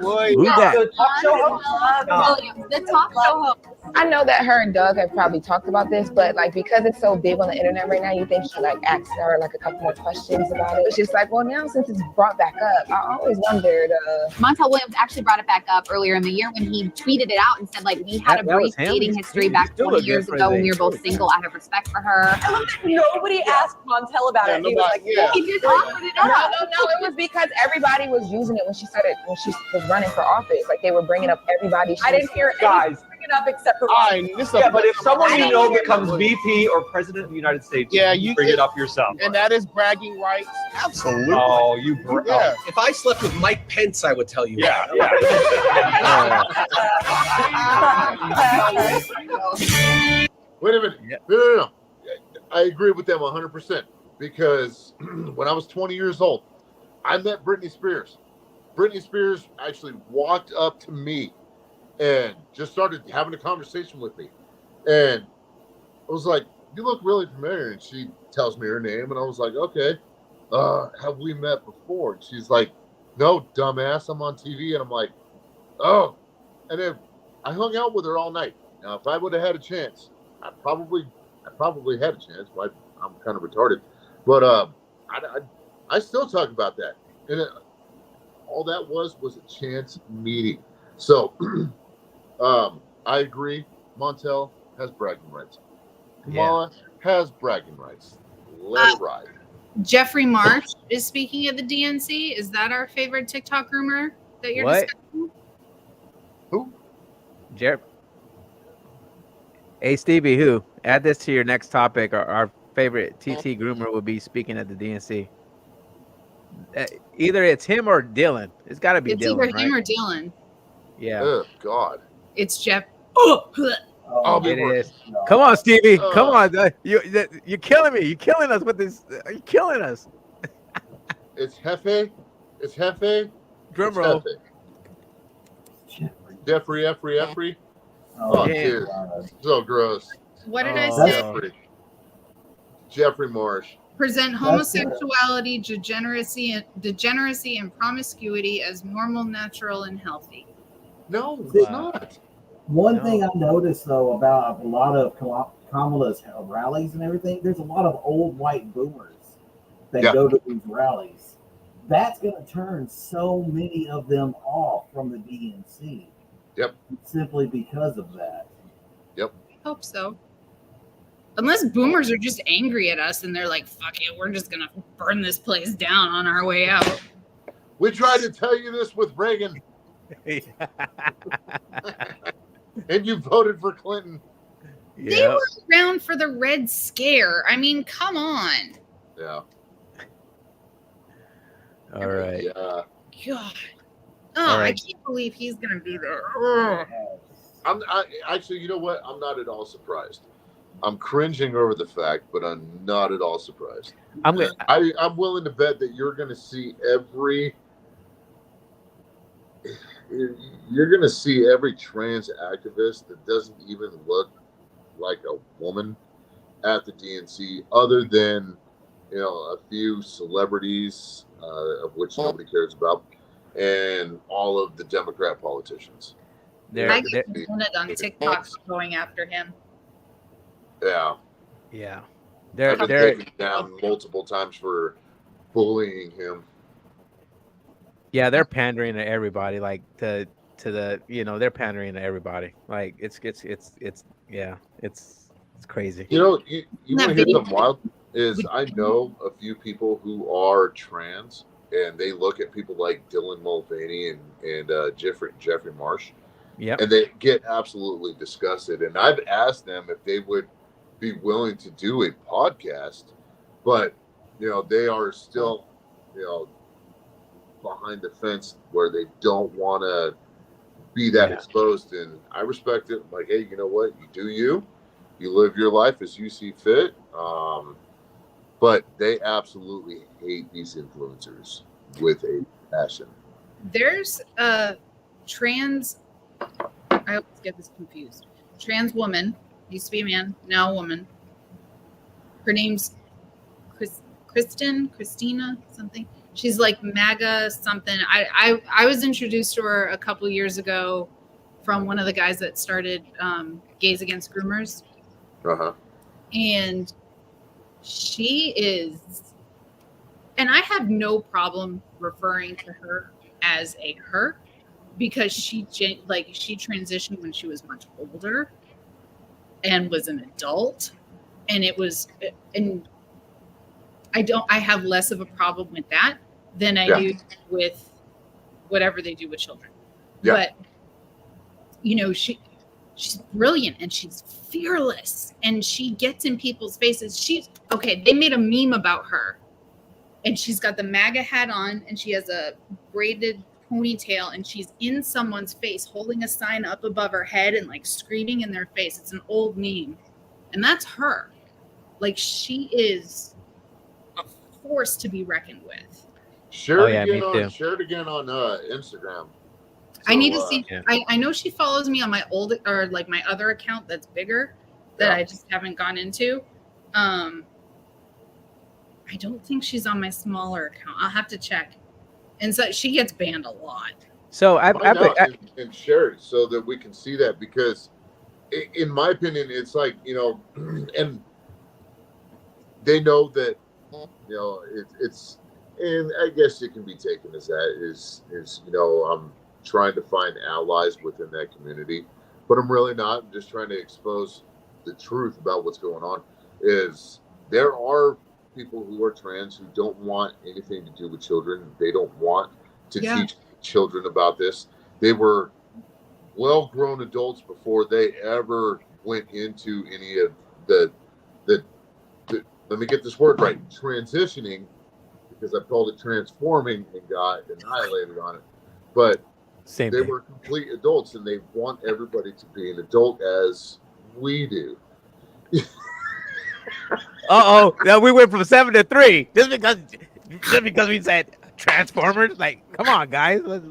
Williams. Who's that? The talk show host? Williams, the talk show host. I know that her and Doug have probably talked about this, but like because it's so big on the internet right now, you think she like asked her like a couple more questions about it. It's just like, well, now since it's brought back up, I always wondered. Montel Williams actually brought it back up earlier in the year when he tweeted it out and said, like, we had a brief dating history back 20 years ago when we were both single. I have respect for her. I love that nobody asked Montel about it. He was like, He just offered it up. No, it was because everybody was using it when she was running for office. Like they were bringing up everybody. I didn't hear guys bring it up except for Yeah, but if someone you know becomes VP or president of the United States, you bring it up yourself. And that is bragging rights. Absolutely. Oh, you Yeah. If I slept with Mike Pence, I would tell you. Yeah. Wait a minute. No. I agree with them 100% because when I was 20 years old, I met Britney Spears. Britney Spears actually walked up to me and just started having a conversation with me. And I was like, you look really familiar. And she tells me her name. And I was like, okay, have we met before? And she's like, no, dumbass, I'm on TV. And I'm like, oh. And then I hung out with her all night. Now, if I would have had a chance, I probably had a chance. But I'm kind of retarded. But I still talk about that. And all that was a chance meeting. So I agree. Montel has bragging rights. Kamala has bragging rights. Let it ride. Jeffrey Marsh is speaking at the DNC. Is that our favorite TikTok groomer that you're discussing? Who? Jeff. Hey Stevie, who? Add this to your next topic. Our favorite TT groomer will be speaking at the DNC. Either it's him or Dylan. It's got to be It's Dylan. either him or Dylan. Yeah. Oh God. It's Jeff. It is. Come on, Stevie. Come on. You're killing me. You're killing us with this. You're killing us. It's Hefe. It's Hefe. Drum roll. Jeffrey. Oh, dude. So gross. What did I say? Jeffrey Marsh. Present homosexuality, degeneracy, and promiscuity as normal, natural, and healthy. No, it's not. One thing I noticed though about a lot of Kamala's rallies and everything, there's a lot of old white boomers that go to these rallies. That's going to turn so many of them off from the DNC. Yep. Simply because of that. Yep. Hope so. Unless boomers are just angry at us and they're like, fuck it, we're just going to burn this place down on our way out. We tried to tell you this with Reagan. And you voted for Clinton. They were around for the Red Scare. I mean, come on. Yeah. All right. Yeah. God. All right. I can't believe he's going to be there. Actually, you know what? I'm not at all surprised. I'm cringing over the fact, but I'm not at all surprised. I'm willing to bet that you're going to see every trans activist that doesn't even look like a woman at the DNC, other than a few celebrities of which nobody cares about, and all of the Democrat politicians. I get wanted on TikTok going after him. Yeah. Yeah. I've been taken down multiple times for bullying him. Yeah, they're pandering to everybody, like to the they're pandering to everybody. Like it's crazy. You want to hear something wild? Is I know a few people who are trans, and they look at people like Dylan Mulvaney and Jeffrey Marsh, and they get absolutely disgusted. And I've asked them if they would be willing to do a podcast, but they are still behind the fence where they don't want to be that exposed, and I respect it. I'm like, hey, you know what? You do you live your life as you see fit. But they absolutely hate these influencers with a passion. There's a trans, I always get this confused. Trans woman, used to be a man, now a woman. Her name's Christina something. She's like MAGA something. I was introduced to her a couple years ago from one of the guys that started Gays Against Groomers. And she is, and I have no problem referring to her as a her, because she transitioned when she was much older and was an adult, and I have less of a problem with that than I do with whatever they do with children. But she's brilliant and she's fearless and she gets in people's faces. They made a meme about her, and she's got the MAGA hat on and she has a braided ponytail and she's in someone's face holding a sign up above her head and like screaming in their face. It's an old meme, and that's her. Like, she is a force to be reckoned with. Share it again on Instagram. I need to see. I know she follows me on my old, or like my other account that's bigger that I just haven't gone into. I don't think she's on my smaller account. I'll have to check. And so she gets banned a lot. So and share it so that we can see that, because in my opinion, it's like, and they know that, it's, and I guess it can be taken as that is I'm trying to find allies within that community, but I'm really not. I'm just trying to expose the truth about what's going on. Is there are people who are trans who don't want anything to do with children. They don't want to teach children about this. They were well-grown adults before they ever went into any of the let me get this word right, transitioning, because I called it transforming and got annihilated on it. But they were complete adults, and they want everybody to be an adult as we do. Now we went from 7 to 3 just because we said Transformers. Like, come on, guys, let's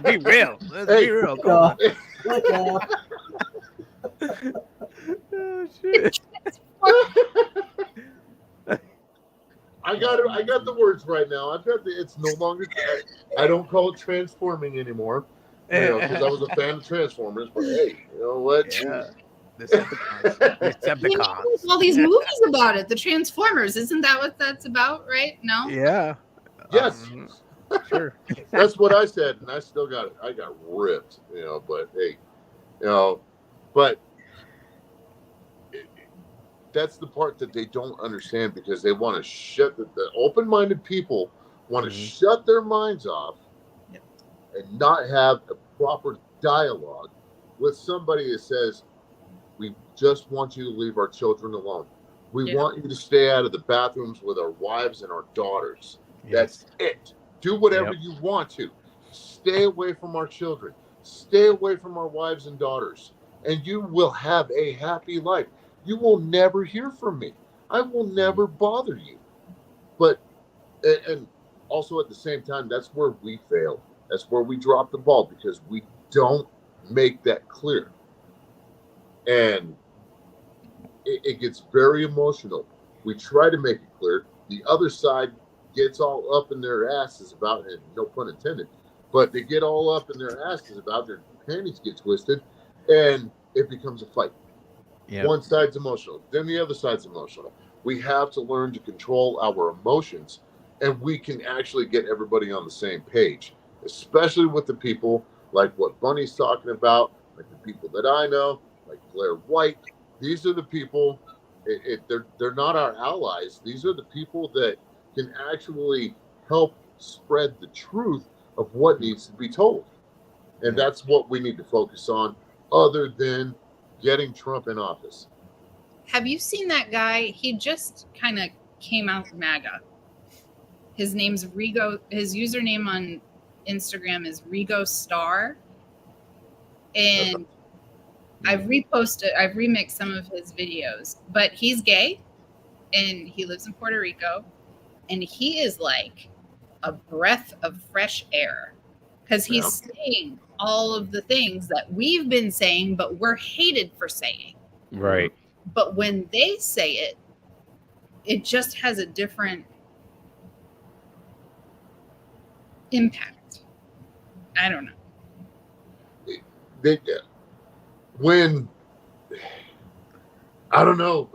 be real. Let's be real. Come on. Oh shit. I got the words right now. It's no longer. I don't call it transforming anymore, because I was a fan of Transformers. But hey, you know what? Decepticons. All these movies about it. The Transformers. Isn't that what that's about? Right? No. Yeah. Yes. Sure. That's what I said, and I still got it. I got ripped. But hey, but. That's the part that they don't understand, because they want to shut the open-minded people want to shut their minds off and not have a proper dialogue with somebody that says, we just want you to leave our children alone. We want you to stay out of the bathrooms with our wives and our daughters. That's it. Do whatever you want to. Stay away from our children. Stay away from our wives and daughters, and you will have a happy life. You will never hear from me. I will never bother you. But, and also at the same time, that's where we fail. That's where we drop the ball, because we don't make that clear. And it gets very emotional. We try to make it clear. The other side gets all up in their asses about it, no pun intended, but they get all up in their asses about their panties get twisted, and it becomes a fight. One side's emotional, then the other side's emotional. We have to learn to control our emotions, and we can actually get everybody on the same page, especially with the people like what Bunny's talking about, like the people that I know, like Blair White. These are the people, they're not our allies. These are the people that can actually help spread the truth of what needs to be told. And that's what we need to focus on, other than getting Trump in office. Have you seen that guy? He just kind of came out MAGA. His name's Rigo. His username on Instagram is Rigo Star. And I've remixed some of his videos, but he's gay and he lives in Puerto Rico, and he is like a breath of fresh air because he's saying all of the things that we've been saying, but we're hated for saying. Right. But when they say it, it just has a different impact. I don't know. I don't know.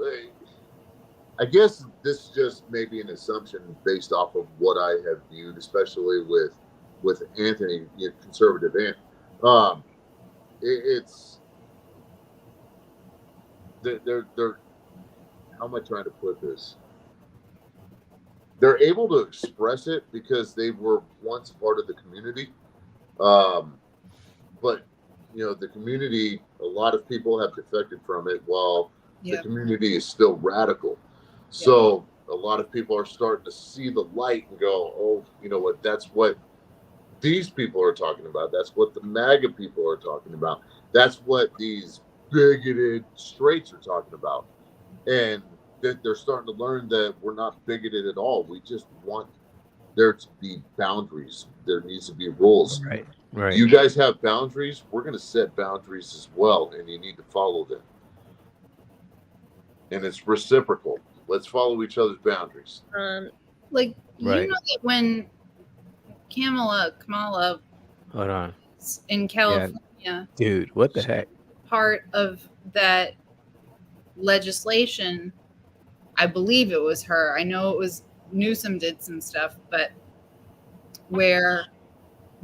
I guess this is just maybe an assumption based off of what I have viewed, especially with Anthony, conservative Ant. It's they're how am I trying to put this? They're able to express it because they were once part of the community, but the community, a lot of people have defected from it, while the community is still radical. So a lot of people are starting to see the light and go, oh, you know what? That's what these people are talking about. That's what the MAGA people are talking about. That's what these bigoted straights are talking about. And they're starting to learn that we're not bigoted at all. We just want there to be boundaries. There needs to be rules. Right. Right. You guys have boundaries. We're going to set boundaries as well, and you need to follow them. And it's reciprocal. Let's follow each other's boundaries. You know that when Kamala Hold on. in California, Dude, what the heck? part of that legislation, I believe it was her. I know it was Newsom did some stuff, but where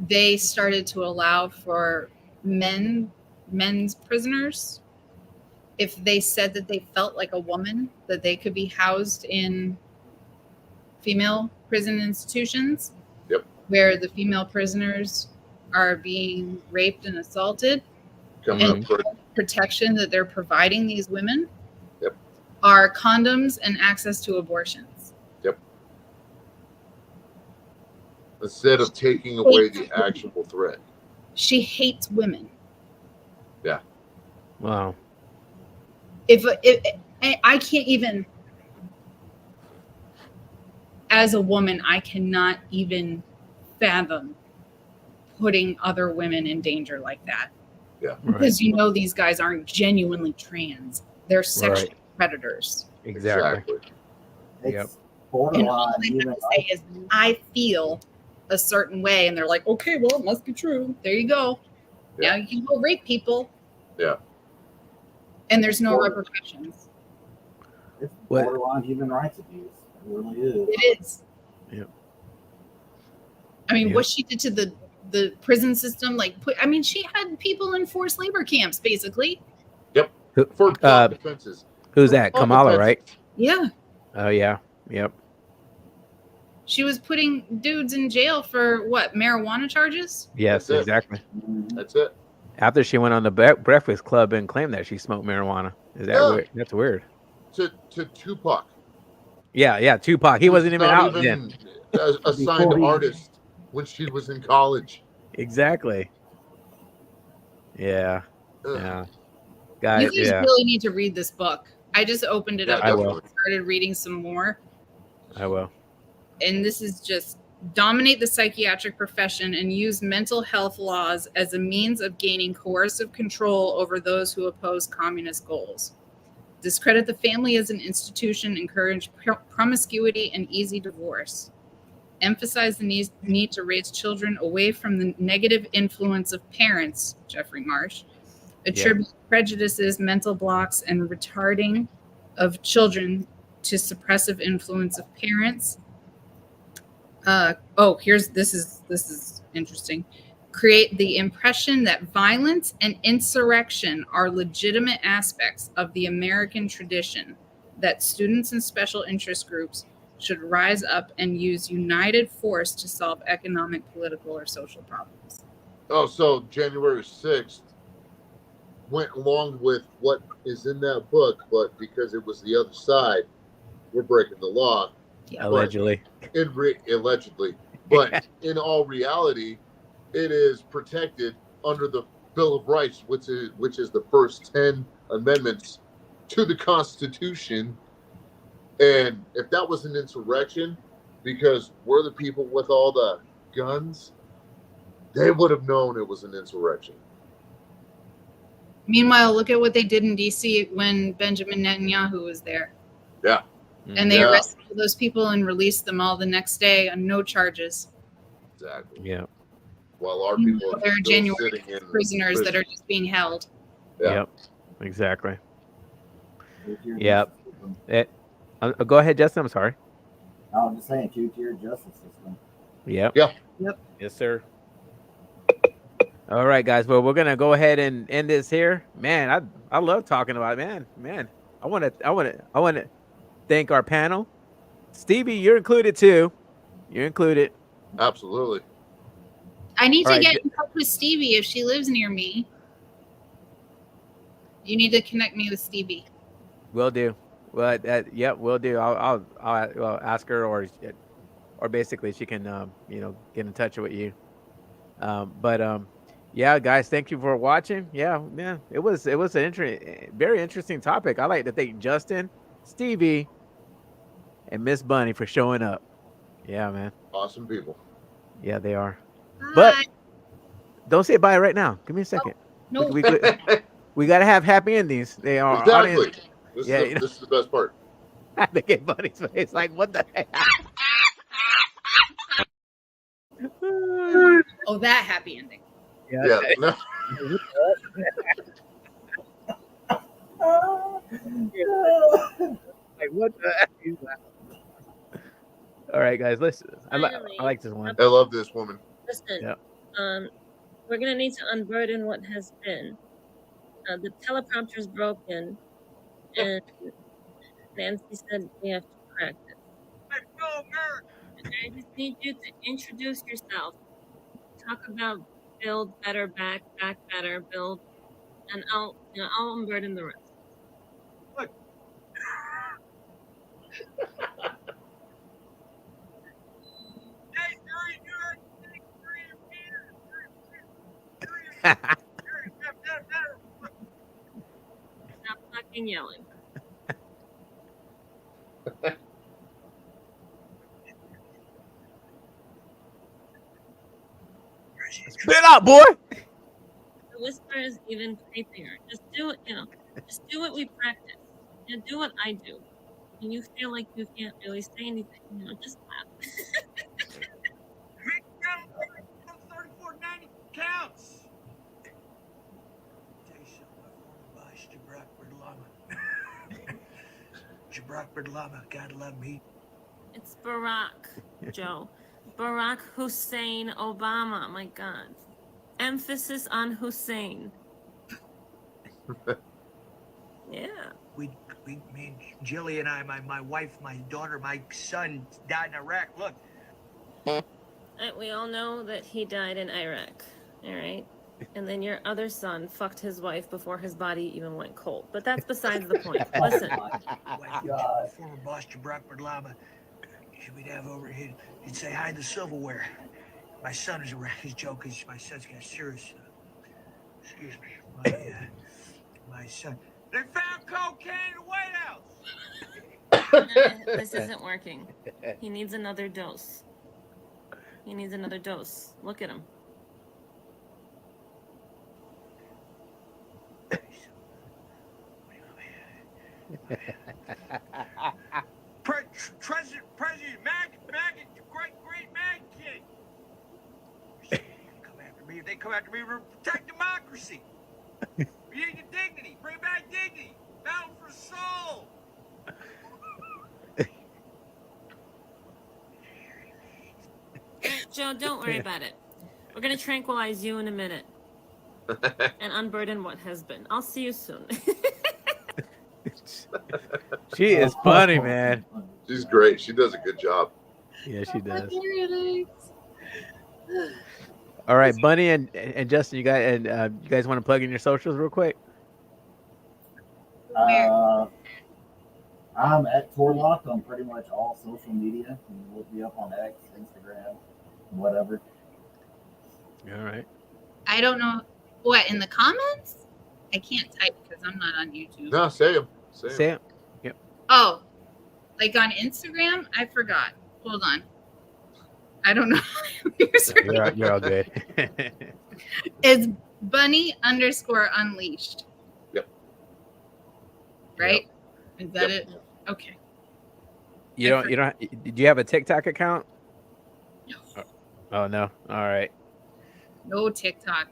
they started to allow for men's prisoners, if they said that they felt like a woman, that they could be housed in female prison institutions. Yep. Where the female prisoners are being raped and assaulted. And the protection that they're providing these women are condoms and access to abortions. Yep. Instead of taking away the actual threat. She hates women. Yeah. Wow. If I can't even, as a woman, I cannot even fathom putting other women in danger like that. Yeah. Because these guys aren't genuinely trans. They're sexual predators. Exactly. And all they have to say is, I feel a certain way. And they're like, okay, well, it must be true. There you go. Yeah. Now you can go rape people. Yeah. And there's no repercussions. It's borderline human rights abuse. It really is. It is. Yep. I mean, what she did to the prison system, she had people in forced labor camps, basically. Yep. For defenses. Who's that? Kamala, right? Yeah. Oh, yeah. Yep. She was putting dudes in jail for what? Marijuana charges? Yes, exactly. That's it. After she went on the Breakfast Club and claimed that she smoked marijuana. Is that weird? That's weird. To Tupac. Yeah, Tupac. He wasn't even out then. A signed artist when she was in college. Exactly. Yeah. Yeah. Guys, you guys really need to read this book. I just opened it up I will. and started reading some more. I will. And this is just dominate the psychiatric profession and use mental health laws as a means of gaining coercive control over those who oppose communist goals. Discredit the family as an institution, encourage promiscuity and easy divorce. Emphasize the need to raise children away from the negative influence of parents, Jeffrey Marsh. Attribute prejudices, mental blocks, and retarding of children to suppressive influence of parents. This is interesting. Create the impression that violence and insurrection are legitimate aspects of the American tradition, that students and special interest groups should rise up and use united force to solve economic, political, or social problems. Oh, so January 6th went along with what is in that book, but because it was the other side, we're breaking the law. Yeah. Allegedly. Allegedly. But in all reality, it is protected under the Bill of Rights, which is the first 10 amendments to the Constitution. And if that was an insurrection, because we're the people with all the guns, they would have known it was an insurrection. Meanwhile, look at what they did in D.C. when Benjamin Netanyahu was there. Yeah. And they arrested all those people and released them all the next day on no charges. Exactly. Yeah. While our people are They're still January sitting in prisoners that prison. are just being held. Yeah. Yep. Exactly. Yep. Go ahead, Justin. I'm sorry. I'm just saying, two-tier justice system. Yep. Yeah. Yep. Yes, sir. All right, guys. Well, we're gonna go ahead and end this here. Man, I love talking about it. Man. I want to thank our panel. Stevie, you're included too. You're included. Absolutely. I need All to right, get in touch with Stevie if she lives near me. You need to connect me with Stevie. Will do. Well, yeah, will do. I'll ask her, or basically she can get in touch with you. Yeah, guys, thank you for watching. Yeah, it was an very interesting topic. I like to thank Justin, Stevie, and Miss Bunny for showing up. Yeah, man. Awesome people. Yeah, they are. Bye. But don't say bye right now. Give me a second. No. We got to have happy endings. They are Exactly. audience. This This is the best part. I think it Bunny's face. Like, what the heck? Oh, that happy ending. Yeah. No. Like, what the heck is that? All right, guys, listen. I like this one. I love this woman. Listen, Yeah. we're gonna need to unburden what has been. The teleprompter's broken, and Nancy said we have to practice. I just need you to introduce yourself. Talk about build better, back better, build, and I'll unburden the rest. Look. Stop fucking yelling. Spit out, boy. The whisper is even creepier. Just do it, just do what we practice. Do what I do. When you feel like you can't really say anything, just laugh. 3490 counts. Tell you something, my former boss, Jabrak Berdlama, God love me. It's Barack, Joe. Barack Hussein Obama. My God. Emphasis on Hussein. Yeah. Me and Jilly and I, my wife, my daughter, my son died in Iraq. Look. We all know that he died in Iraq. All right. And then your other son fucked his wife before his body even went cold. But that's besides the point. Listen. Former boss Jabrak Berdlama. We'd have over here. He'd say hi to the silverware. My son is around. He's joking. My son's got serious. Excuse me. My son. They found cocaine in the White House. This isn't working. He needs another dose. He needs another dose. Look at him. President, great Mag Kid. They come after me to protect democracy. Creating dignity, bring back dignity, battle for soul. Joe, don't worry about it. We're gonna tranquilize you in a minute and unburden what has been. I'll see you soon. She is funny, man. She's great. She does a good job. Yeah, she does. All right, Bunny and Justin, you guys want to plug in your socials real quick? I'm at Torlock on pretty much all social media. You can look me up on X, Instagram, whatever. All right. I don't know. What, in the comments? I can't type because I'm not on YouTube. No, say them. Say them. Yep. Oh, like on Instagram? I forgot. Hold on. I don't know. You're all good. It's bunny_unleashed. Yep. Right? Is that it? Okay. You don't. Did you have a TikTok account? No. Oh no. All right. No TikTok.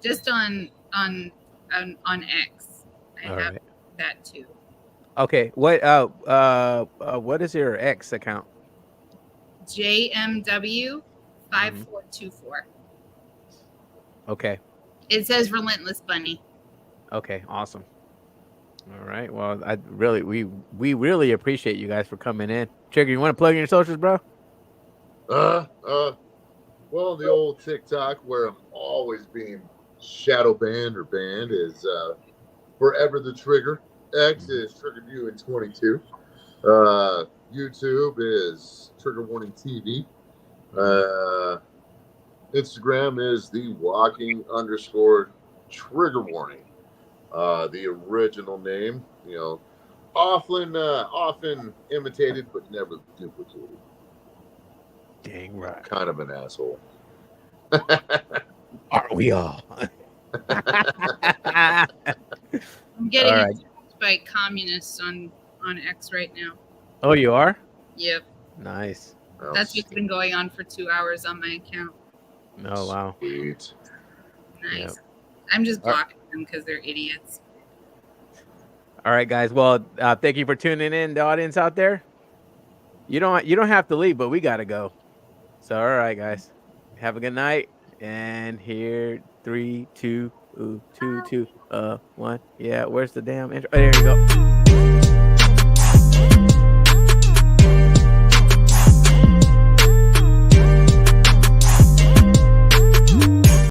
Just on X. I All have right. that too. Okay. What is your X account? JMW5424. Okay. It says Relentless Bunny. Okay. Awesome. All right. Well, we really appreciate you guys for coming in. Trigger, you want to plug in your socials, bro? Well, the old TikTok where I'm always being shadow banned or banned is Forever the Trigger. X is Triggered You in 22. YouTube is Trigger Warning TV. Instagram is the walking_trigger warning. The original name, often imitated but never duplicated. Dang right. Kind of an asshole. Aren't we all? I'm getting All right. attacked by communists on X right now. Oh, you are? Yep. Nice. That's what's been going on for 2 hours on my account. Oh, wow. Sweet. Nice. Yep. I'm just blocking them because they're idiots. All right, guys. Well, thank you for tuning in, the audience out there. You don't have to leave, but we gotta go. So, all right, guys. Have a good night. And here, 3, 2, 1. Yeah, where's the damn intro? Oh, there you go.